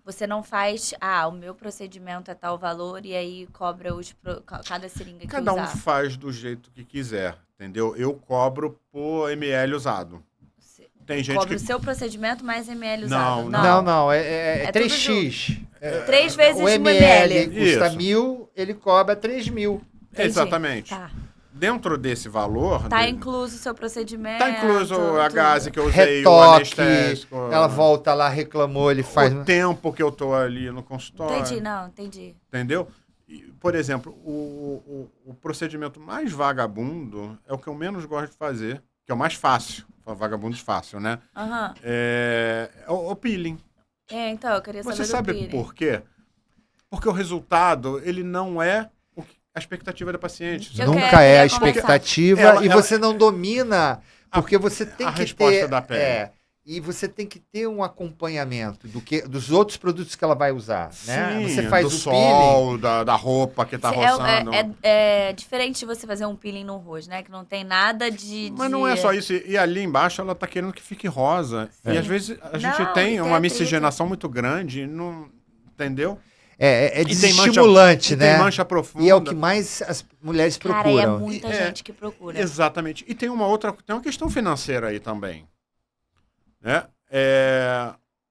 Você não faz, o meu procedimento é tal valor e aí cobra cada seringa Cada que um usar. faz do jeito que quiser, entendeu? Eu cobro por ml usado. Você Tem gente cobra que... o seu procedimento mais ml Não, usado. Não, é tudo 3x. 3 vezes O um ml ml. custa Isso. 1.000, ele cobra 3.000. Entendi. Exatamente. Tá. Dentro desse valor... Tá incluso o seu procedimento. Tá incluso a tudo. gase que eu usei, o Retoque, anestésico. ela volta lá, reclamou, ele faz... O tempo que eu tô ali no consultório. Entendi. Entendeu? E, por exemplo, o procedimento mais vagabundo é o que eu menos gosto de fazer, que é o mais fácil. Vagabundo fácil, né? Aham. É o peeling. Então, eu queria saber Você do sabe peeling. por quê? Porque o resultado, ele não é a expectativa da paciente. Eu Nunca queria é a conversar. expectativa Ela- e você não domina, porque você tem a que resposta ter... da pele. E você tem que ter um acompanhamento dos outros produtos que ela vai usar, né? Sim, Você faz do o peeling... sol, da roupa que tá roçando. É diferente de você fazer um peeling no rosto, né? Que não tem nada de... Mas não é só isso. E ali embaixo ela tá querendo que fique rosa. Sim. E às vezes a gente Não, tem e uma atrito. miscigenação muito grande, não, entendeu? É E tem desestimulante, e né? tem mancha profunda. E é o que mais as mulheres Cara, procuram. é muita É, gente que procura. Exatamente. E tem tem uma questão financeira aí também. Né?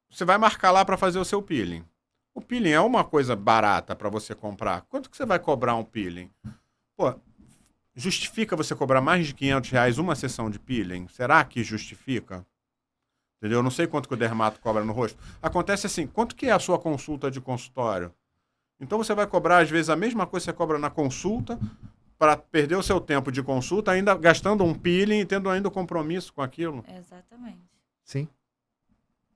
Você vai marcar lá para fazer o seu peeling. O peeling é uma coisa barata para você comprar. Quanto que você vai cobrar um peeling? Pô, justifica você cobrar mais de R$500 uma sessão de peeling? Será que justifica? Entendeu? Eu não sei quanto que o dermato cobra no rosto. Acontece assim, quanto que é a sua consulta de consultório? Então você vai cobrar, às vezes, a mesma coisa que você cobra na consulta, para perder o seu tempo de consulta, ainda gastando um peeling e tendo ainda compromisso com aquilo. Exatamente. Sim.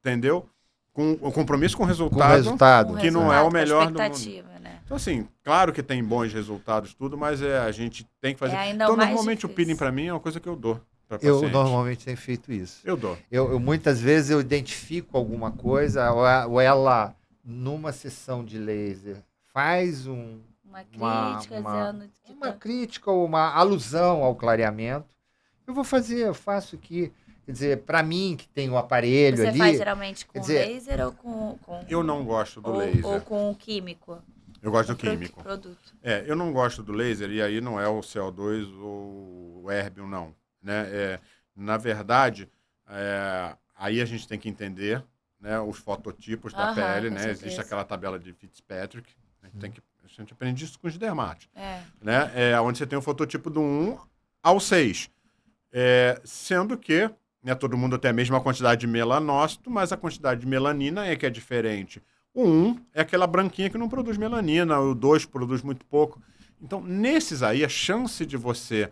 Entendeu? Com o compromisso com o Com resultado. o resultado. Que não é o Com melhor do mundo. expectativa, né? Então, assim, claro que tem bons resultados, tudo, mas a gente tem que fazer. É ainda Então, o mais normalmente, o difícil. peeling, para mim, é uma coisa que eu dou para Eu paciente. normalmente tenho feito isso. Eu dou. Eu muitas vezes eu identifico alguma coisa, ou ela, numa sessão de laser, faz Uma crítica dizendo que uma tá... crítica ou uma alusão ao clareamento. Eu faço aqui. Quer dizer, para mim, que tem o aparelho Você ali... faz geralmente com quer dizer, laser ou com... Eu não gosto do ou, laser. Ou com químico? Eu gosto do Com químico. Produto. Eu não gosto do laser, e aí não é o CO2 ou o erbium, não. Né? Na verdade, aí a gente tem que entender, né, os fototipos da Aham, pele, com né? certeza. Existe aquela tabela de Fitzpatrick, a gente aprende isso com os dermatos, É. né? Onde você tem o fototipo do 1 ao 6. Sendo que, né, todo mundo tem a mesma quantidade de melanócito, mas a quantidade de melanina é que é diferente. O 1 é aquela branquinha que não produz melanina, o 2 produz muito pouco. Então, nesses aí, a chance de você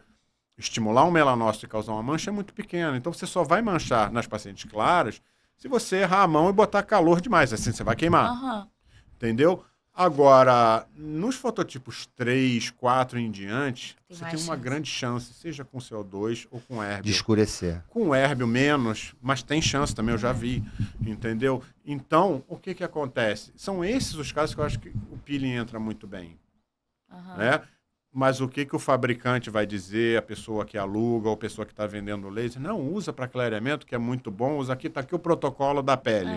estimular um melanócito e causar uma mancha é muito pequena. Então, você só vai manchar nas pacientes claras se você errar a mão e botar calor demais. Assim, você vai queimar. Aham. Entendeu? Agora, nos fototipos 3, 4 em diante, Tem você mais tem uma chance. grande chance, seja com CO2 ou com De hérbio. escurecer. Com hérbio menos, mas tem chance também, eu já vi, entendeu? Então, o que acontece? São esses os casos que eu acho que o peeling entra muito bem, Aham. né? Mas o que o fabricante vai dizer, a pessoa que aluga ou a pessoa que está vendendo o laser? Não, usa para clareamento, que é muito bom, usa aqui, está aqui o protocolo da pele.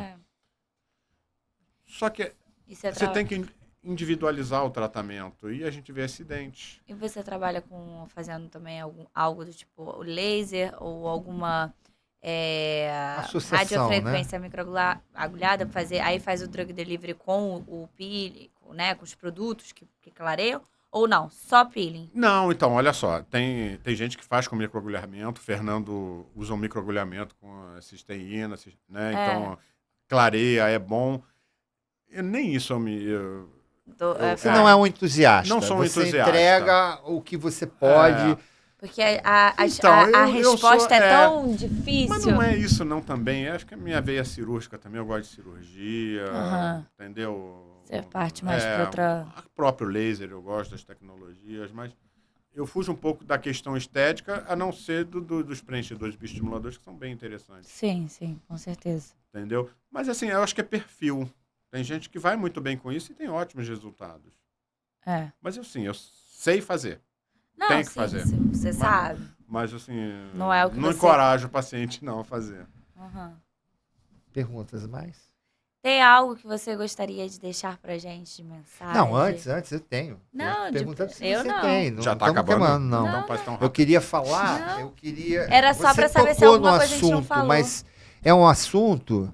Só que E você, você tem que individualizar o tratamento e a gente vê acidentes. E você trabalha fazendo também algo do tipo o laser ou alguma Associação, radiofrequência microagulhada, aí faz o drug delivery com o peeling, né, com os produtos que clareiam, ou não, só peeling? Não, então, olha só, tem gente que faz com microagulhamento, o Fernando usa um microagulhamento com a cisteína, né? Então, clareia, é bom. Nem isso Você não é um entusiasta. Não sou um você entusiasta. entrega o que você pode. Porque a Então, resposta eu sou, é tão difícil. Mas não é isso não também. Acho que a minha veia cirúrgica também, eu gosto de cirurgia, entendeu? Você parte mais para outra... O próprio laser, eu gosto das tecnologias, mas eu fujo um pouco da questão estética, a não ser dos preenchedores bioestimuladores, que são bem interessantes. Sim, com certeza. Entendeu? Mas assim, eu acho que é perfil. Tem gente que vai muito bem com isso e tem ótimos resultados. Mas assim, eu sei fazer. Não, Tem que sim, fazer. Você sabe. Mas assim, Não é o que não você... encorajo o paciente não a fazer. Perguntas mais? Tem algo que você gostaria de deixar pra gente de mensagem? Não, antes eu tenho. Não, perguntando se eu você não. tem. Não Já tá estamos acabando? queimando, não. Então faz tão Eu rápido. queria falar, Não. Era só pra saber se tocou alguma no coisa a gente não assunto, falou. mas é um assunto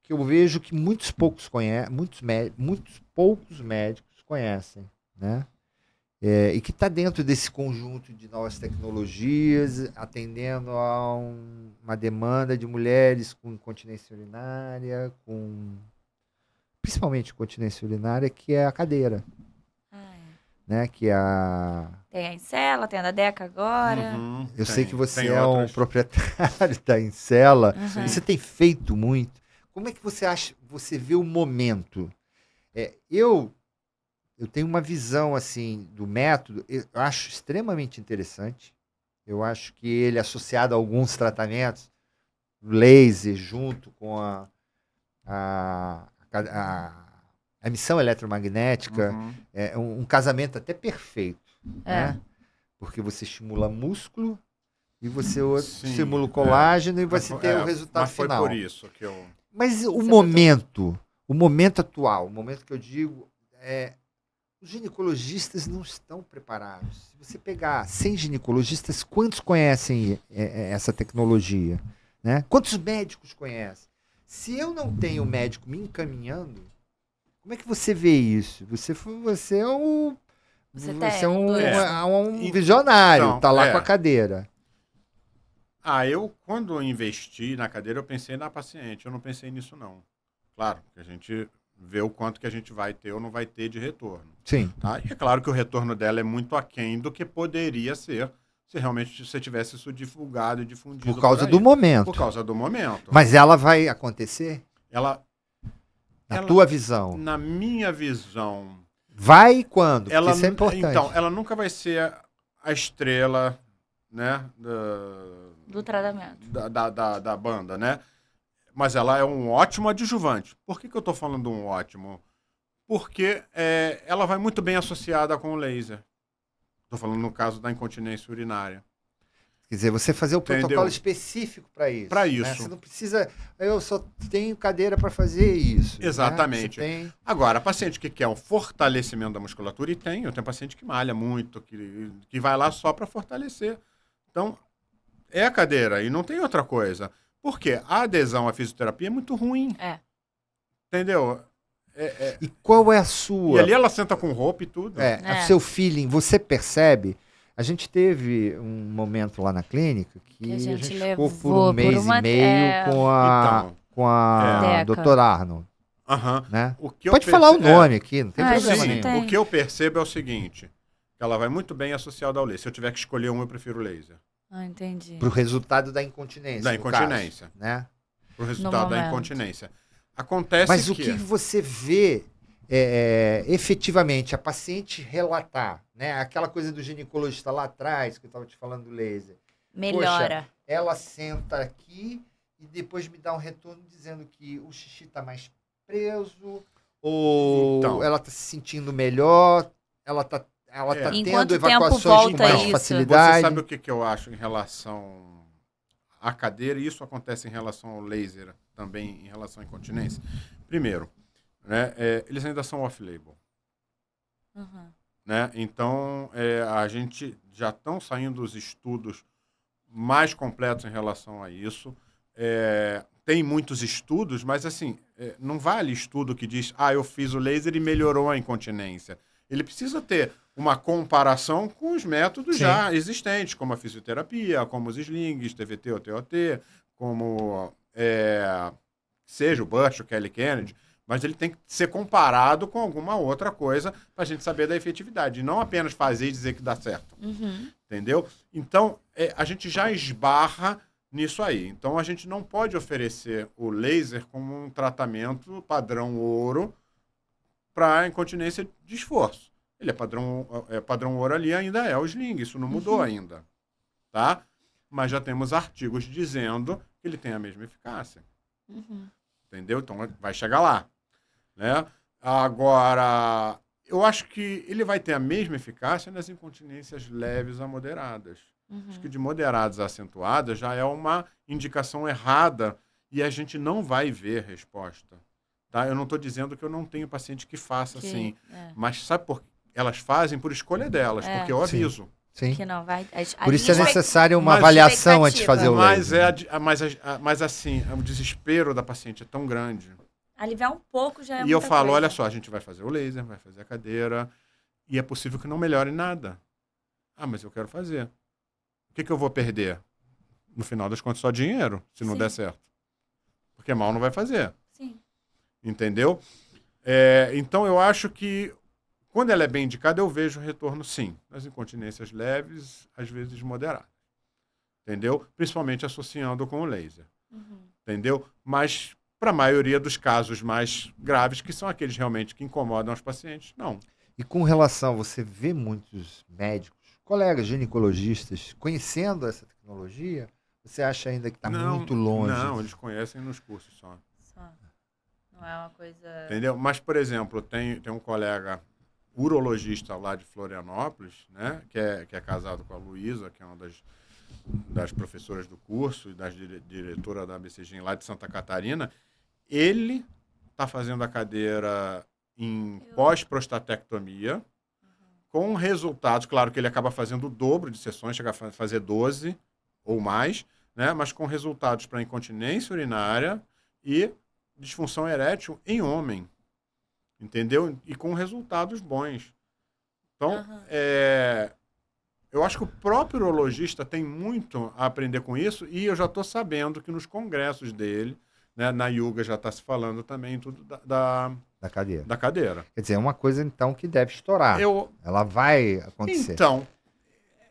que eu vejo que muitos poucos médicos conhecem, né? E que está dentro desse conjunto de novas tecnologias, atendendo a uma demanda de mulheres com incontinência urinária, principalmente incontinência urinária, que é a cadeira, né? Que é a... Tem a Encela, tem a da Deca agora. Eu sei que você tem é um outras. proprietário da Encela, Uhum. e você tem feito muito. Como é que você vê o momento? Eu eu tenho uma visão assim do método, eu acho extremamente interessante. Eu acho que ele associado a alguns tratamentos, laser junto com a emissão eletromagnética, Uhum. é um casamento até perfeito, É. né? Porque você estimula músculo e você Sim, estimula o colágeno e você tem o resultado mas foi final. por isso que eu... Mas o Você momento atual, o momento que eu digo, os ginecologistas não estão preparados. Se você pegar 100 ginecologistas, quantos conhecem essa tecnologia? Né? Quantos médicos conhecem? Se eu não tenho médico me encaminhando, como é que você vê isso? Você é um, Você você tem é um um, dois. um visionário, Então, tá lá com a cadeira. Eu, quando investi na cadeira, eu pensei na paciente. Eu não pensei nisso, não. Claro, que a gente vê o quanto que a gente vai ter ou não vai ter de retorno. Sim. Tá? E é claro que o retorno dela é muito aquém do que poderia ser se realmente você tivesse isso divulgado e difundido Por causa aí. do momento. Por causa do momento. Mas ela vai acontecer? Ela, Na tua visão. na minha visão, Vai e quando? ela, Porque isso é importante. então, ela nunca vai ser a estrela, né, Do tratamento. da banda, né? Mas ela é um ótimo adjuvante. Por que eu estou falando um ótimo? Porque ela vai muito bem associada com o laser. Estou falando no caso da incontinência urinária. Quer dizer, você fazer o Entendeu? protocolo específico para isso. Pra né? isso. Você não precisa. Eu só tenho cadeira para fazer isso. né? Exatamente. Você tem... Agora, paciente que quer um fortalecimento da musculatura, eu tenho paciente que malha muito, que vai lá só para fortalecer. Então, é a cadeira e não tem outra coisa. Por quê? A adesão à fisioterapia é muito ruim. É. Entendeu? E qual é a E sua? ali ela senta com roupa e tudo. O seu feeling, você percebe? A gente teve um momento lá na clínica que a gente ficou por levou um mês por uma- e meio com a, Então, com a Deca. doutora Arnold. Aham. Né? O que eu Pode falar o perce- nome aqui, não tem Ah, problema sim, nenhum. tem. O que eu percebo é o seguinte, que ela vai muito bem associada ao laser. Se eu tiver que escolher um, eu prefiro o laser. Ah, entendi. Pro resultado da incontinência. Da no incontinência. caso, né? Pro resultado da momento. incontinência. Acontece Mas o que você vê efetivamente a paciente relatar, né? Aquela coisa do ginecologista lá atrás, que eu estava te falando do laser. Melhora. Ela senta aqui e depois me dá um retorno dizendo que o xixi está mais preso, ou Então. ela está se sentindo melhor, ela tá Em tendo quanto tempo evacuações com volta mais isso? facilidade. Você sabe o que eu acho em relação à cadeira? E isso acontece em relação ao laser, também em relação à incontinência. Primeiro, né, eles ainda são off-label. Uhum. Né? Então, a gente já estão saindo os estudos mais completos em relação a isso. Tem muitos estudos, mas assim, não vale estudo que diz, eu fiz o laser e melhorou a incontinência. Ele precisa ter uma comparação com os métodos Sim. já existentes, como a fisioterapia, como os slings, TVT ou TOT, como seja o Bush, o Kelly Kennedy, mas ele tem que ser comparado com alguma outra coisa para a gente saber da efetividade, e não apenas fazer e dizer que dá certo. Uhum. Entendeu? Então, a gente já esbarra nisso aí. Então, a gente não pode oferecer o laser como um tratamento padrão ouro para incontinência de esforço. Ele é padrão ouro ali, ainda é o sling, isso não mudou ainda. Tá? Mas já temos artigos dizendo que ele tem a mesma eficácia. Uhum. Entendeu? Então, vai chegar lá. Né? Agora, eu acho que ele vai ter a mesma eficácia nas incontinências leves a moderadas. Acho que de moderadas a acentuadas já é uma indicação errada e a gente não vai ver resposta. Tá? Eu não estou dizendo que eu não tenho paciente que faça assim, mas sabe por quê? Elas fazem por escolha delas, porque eu aviso. Sim. Que não vai. Por isso é necessária uma Mas- avaliação antes de fazer o Mas, laser. mas assim, o desespero da paciente é tão grande. Aliviar um pouco já é E eu muita falo, coisa. olha só, a gente vai fazer o laser, vai fazer a cadeira, e é possível que não melhore nada. Mas eu quero fazer. O que eu vou perder? No final das contas, só dinheiro, se não Sim. der certo. Porque mal não vai fazer. Sim. Entendeu? Então, eu acho que quando ela é bem indicada, eu vejo retorno, sim, nas incontinências leves, às vezes moderadas. Entendeu? Principalmente associando com o laser. Uhum. Entendeu? Mas, para a maioria dos casos mais graves, que são aqueles realmente que incomodam os pacientes, não. E com relação, você vê muitos médicos, colegas ginecologistas, conhecendo essa tecnologia? Você acha ainda que está muito longe? Não, eles conhecem nos cursos só. Só. Não é uma coisa... Entendeu? Mas, por exemplo, tem um colega urologista lá de Florianópolis, né, que é casado com a Luísa, que é uma das professoras do curso e diretora da ABCG lá de Santa Catarina. Ele está fazendo a cadeira em pós-prostatectomia, com resultados, claro que ele acaba fazendo o dobro de sessões, chega a fazer 12 ou mais, né, mas com resultados para incontinência urinária e disfunção erétil em homem, entendeu? E com resultados bons. Então, eu acho que o próprio urologista tem muito a aprender com isso, e eu já estou sabendo que nos congressos dele, né, na Yuga já está se falando também tudo da cadeira. Quer dizer, é uma coisa, então, que deve estourar. Ela vai acontecer. Então,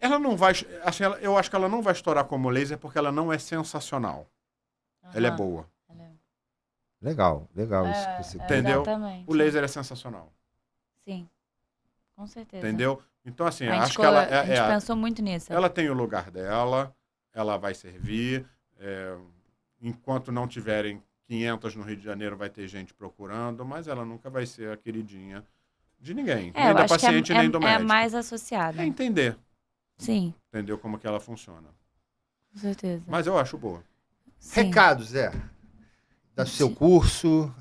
ela não vai... Assim, eu acho que ela não vai estourar como laser porque ela não é sensacional. Ela é boa. Legal isso que você... Entendeu? Exatamente. O laser é sensacional. Sim, com certeza. Entendeu? Então, assim, A acho gente que ela... a gente pensou muito nisso. Ela tem o lugar dela, ela vai servir. Enquanto não tiverem 500 no Rio de Janeiro, vai ter gente procurando, mas ela nunca vai ser a queridinha de ninguém. Nem da paciente, nem do médico. É mais associada. É entender. Sim. Entender como que ela funciona. Com certeza. Mas eu acho boa. Sim. Recados, Zé. Do seu curso,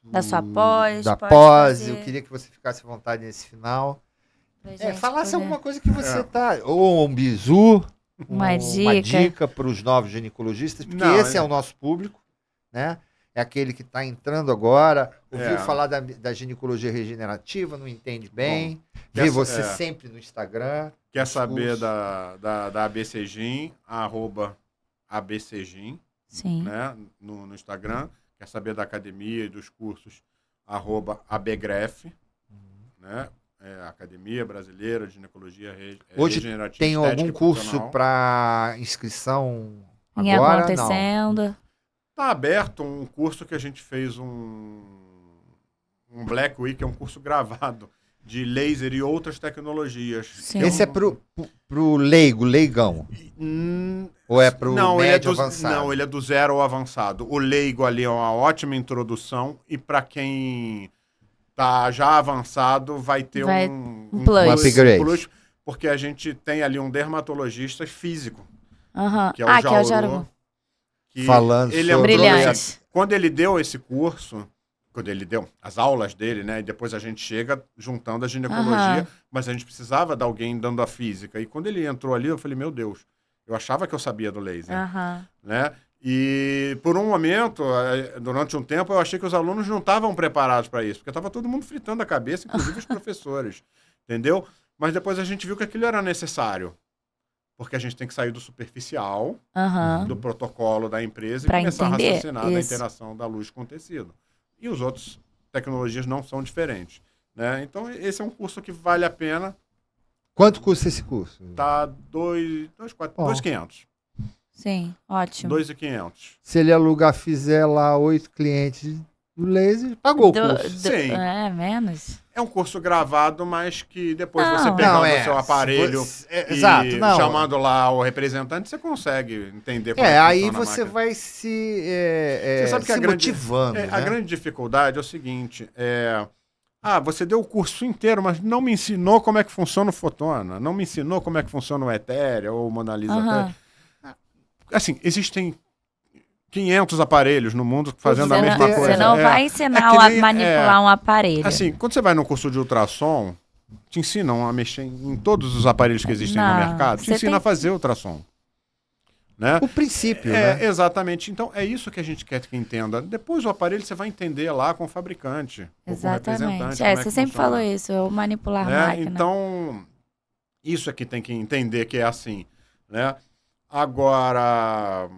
da sua pós. Da pós. Eu queria que você ficasse à vontade nesse final. Falasse alguma coisa que você tá... Ou um bizu, uma dica para os novos ginecologistas, porque esse é o nosso público, né? É aquele que está entrando agora, ouviu falar da ginecologia regenerativa, não entende bem, vê você sempre no Instagram. Quer saber da ABCGym, @ABCGym, né? No Instagram. Quer saber da academia e dos cursos, @ABGREF, né? Academia Brasileira de Ginecologia Regenerativa. Hoje tem algum curso para inscrição agora? Acontecendo. Está aberto um curso que a gente fez um Black Week, é um curso gravado de laser e outras tecnologias. Sim. Esse é pro leigão? Ou é pro médio avançado? Não, ele é do 0 ao avançado. O leigo ali é uma ótima introdução, e para quem tá já avançado vai ter um upgrade. Porque a gente tem ali um dermatologista físico, que é o que é o Jauru. Falando sobre... Brilhante. Quando ele deu esse curso, quando ele deu as aulas dele, né, e depois a gente chega juntando a ginecologia, mas a gente precisava de alguém dando a física. E quando ele entrou ali, eu falei, meu Deus, eu achava que eu sabia do laser, né? E por um momento, durante um tempo, eu achei que os alunos não estavam preparados para isso, porque estava todo mundo fritando a cabeça, inclusive os professores, entendeu? Mas depois a gente viu que aquilo era necessário, porque a gente tem que sair do superficial, do protocolo da empresa, e começar a raciocinar da interação da luz com o tecido. E os outros tecnologias não são diferentes, né? Então, esse é um curso que vale a pena. Quanto custa esse curso? Tá 2.500. Sim, ótimo. 2.500. Se ele alugar, fizer lá 8 clientes do laser, pagou o curso. Sim. Menos. É um curso gravado, mas que depois você pegando o seu aparelho chamando lá o representante, você consegue entender como aí você vai se motivando. A grande dificuldade é o seguinte, você deu o curso inteiro, mas não me ensinou como é que funciona o Fotona, não me ensinou como é que funciona o Ethereum ou o Mona Lisa. Assim, existem 500 aparelhos no mundo fazendo a mesma coisa. Você não vai ensinar a manipular um aparelho. Assim, quando você vai no curso de ultrassom, te ensinam a mexer em todos os aparelhos que existem no mercado. Te ensinam a fazer ultrassom. Né? O princípio, né? Exatamente. Então, é isso que a gente quer que entenda. Depois o aparelho você vai entender lá com o fabricante. Exatamente. Ou com o representante. Você sempre falou isso, eu manipular a máquina. Então, isso é que tem que entender que é assim. Né? Agora,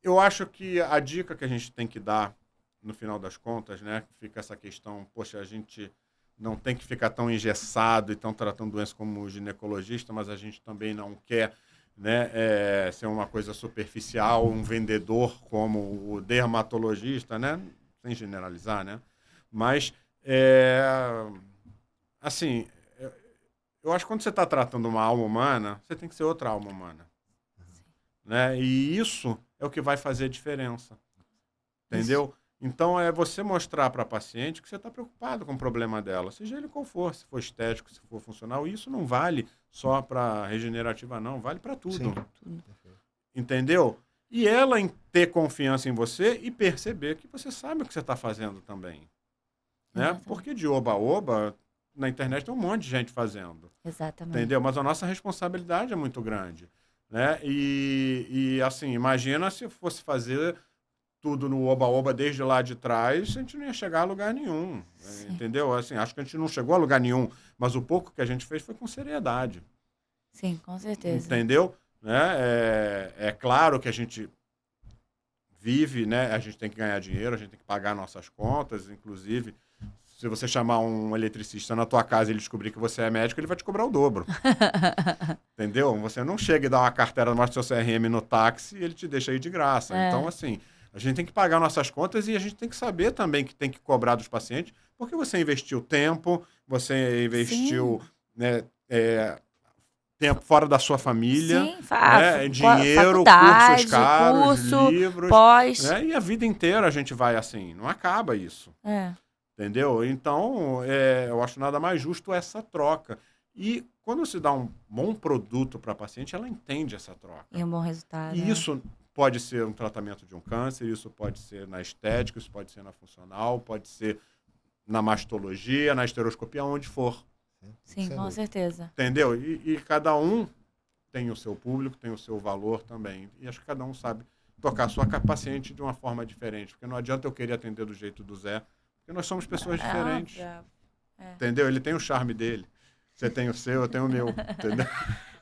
eu acho que a dica que a gente tem que dar, no final das contas, né, fica essa questão, poxa, a gente não tem que ficar tão engessado e tão tratando doença como o ginecologista, mas a gente também não quer, né, ser uma coisa superficial, um vendedor como o dermatologista, né, sem generalizar, né, mas assim, eu acho que quando você está tratando uma alma humana, você tem que ser outra alma humana. Né? E isso é o que vai fazer a diferença. Entendeu? Então, é você mostrar para a paciente que você está preocupado com o problema dela, seja ele qual for, se for estético, se for funcional. E isso não vale só para regenerativa, não. Vale para tudo. Sim. Entendeu? E ela em ter confiança em você e perceber que você sabe o que você está fazendo também. Né? Exatamente. Porque de oba-oba, na internet tem um monte de gente fazendo. Exatamente. Entendeu? Mas a nossa responsabilidade é muito grande. Né? E assim, imagina se fosse fazer tudo no oba-oba desde lá de trás, a gente não ia chegar a lugar nenhum. Sim. Entendeu? Assim, acho que a gente não chegou a lugar nenhum, mas o pouco que a gente fez foi com seriedade. Sim, com certeza. Entendeu? Né? É claro que a gente vive, né? A gente tem que ganhar dinheiro, a gente tem que pagar nossas contas, inclusive. Se você chamar um eletricista na tua casa e ele descobrir que você é médico, ele vai te cobrar o dobro. Entendeu? Você não chega e dá uma carteira, mostra seu CRM no táxi e ele te deixa aí de graça. Então, assim, a gente tem que pagar nossas contas e a gente tem que saber também que tem que cobrar dos pacientes, porque você investiu tempo, você investiu, né, tempo fora da sua família, Sim, né, dinheiro, faculdade, cursos caros, curso, livros, pós. né, e a vida inteira a gente vai assim, não acaba isso. Entendeu? Então, eu acho nada mais justo essa troca. E quando se dá um bom produto para a paciente, ela entende essa troca. E um bom resultado. E isso pode ser um tratamento de um câncer, isso pode ser na estética, isso pode ser na funcional, pode ser na mastologia, na esteroscopia, onde for. Sim, com certeza. Entendeu? E cada um tem o seu público, tem o seu valor também. E acho que cada um sabe tocar a sua paciente de uma forma diferente. Porque não adianta eu querer atender do jeito do Zé, porque nós somos pessoas diferentes. Entendeu? Ele tem o charme dele. Você tem o seu, eu tenho o meu. Entendeu?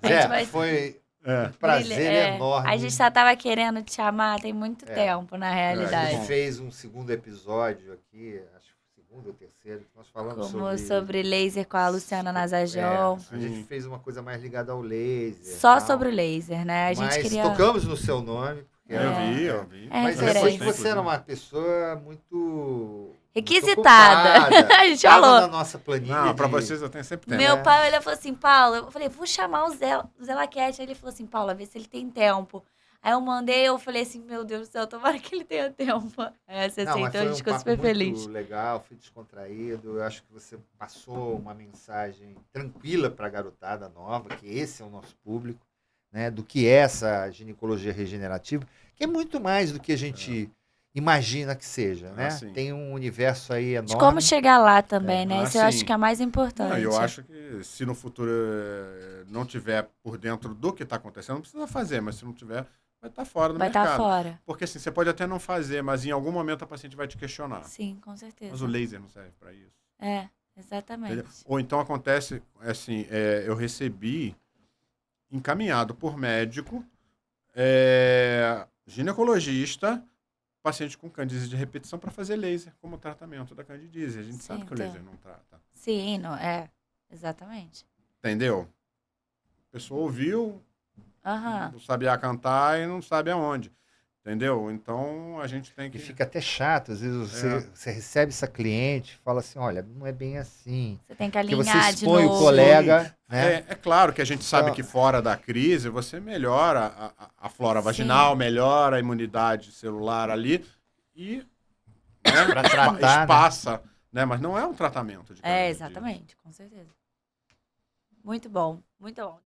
Zé, foi um prazer enorme. A gente só tava querendo te chamar tem muito tempo, na A realidade. gente fez um segundo episódio aqui, acho que o segundo ou terceiro, nós falamos sobre laser com a Luciana Nazajol. A gente fez uma coisa mais ligada ao laser. Só sobre o laser, né? A gente queria... tocamos no seu nome. Eu vi. Mas depois que você era uma pessoa muito... requisitada. A gente falou. Na nossa planilha. Não, pra vocês eu tenho sempre tempo. Meu pai olhou e falou assim, Paulo, eu falei, vou chamar o Zé Laquete. Aí ele falou assim, Paula, vê se ele tem tempo. Aí eu mandei, eu falei assim, meu Deus do céu, tomara que ele tenha tempo. Aí você aceitou, a gente ficou super feliz. Foi legal, foi descontraído. Eu acho que você passou uma mensagem tranquila pra garotada nova, que esse é o nosso público, né? Do que é essa ginecologia regenerativa, que é muito mais do que a gente... imagina que seja, né? Tem um universo aí enorme. De como chegar lá também, né? Isso eu acho que é mais importante. Eu acho que se no futuro não tiver por dentro do que está acontecendo, não precisa fazer, mas se não tiver, vai estar fora do mercado. Vai estar fora. Porque assim, você pode até não fazer, mas em algum momento a paciente vai te questionar. Sim, com certeza. Mas o laser não serve para isso. Exatamente. Entendeu? Ou então acontece, assim, eu recebi encaminhado por médico, ginecologista, paciente com candidíase de repetição para fazer laser como tratamento da candidíase. A gente sabe que o laser não trata. Sim, não é. Exatamente. Entendeu? A pessoa ouviu, não sabia cantar e não sabe aonde. Entendeu? Então, a gente tem que... E fica até chato. Às vezes você recebe essa cliente e fala assim, olha, não é bem assim. Você tem que alinhar porque você de expõe novo. o colega... Né? É claro que a gente sabe que fora da crise, você melhora a flora vaginal, melhora a imunidade celular ali e para tratar, espaça, né? Mas não é um tratamento de candidíase. Exatamente, com certeza. Muito bom, muito bom.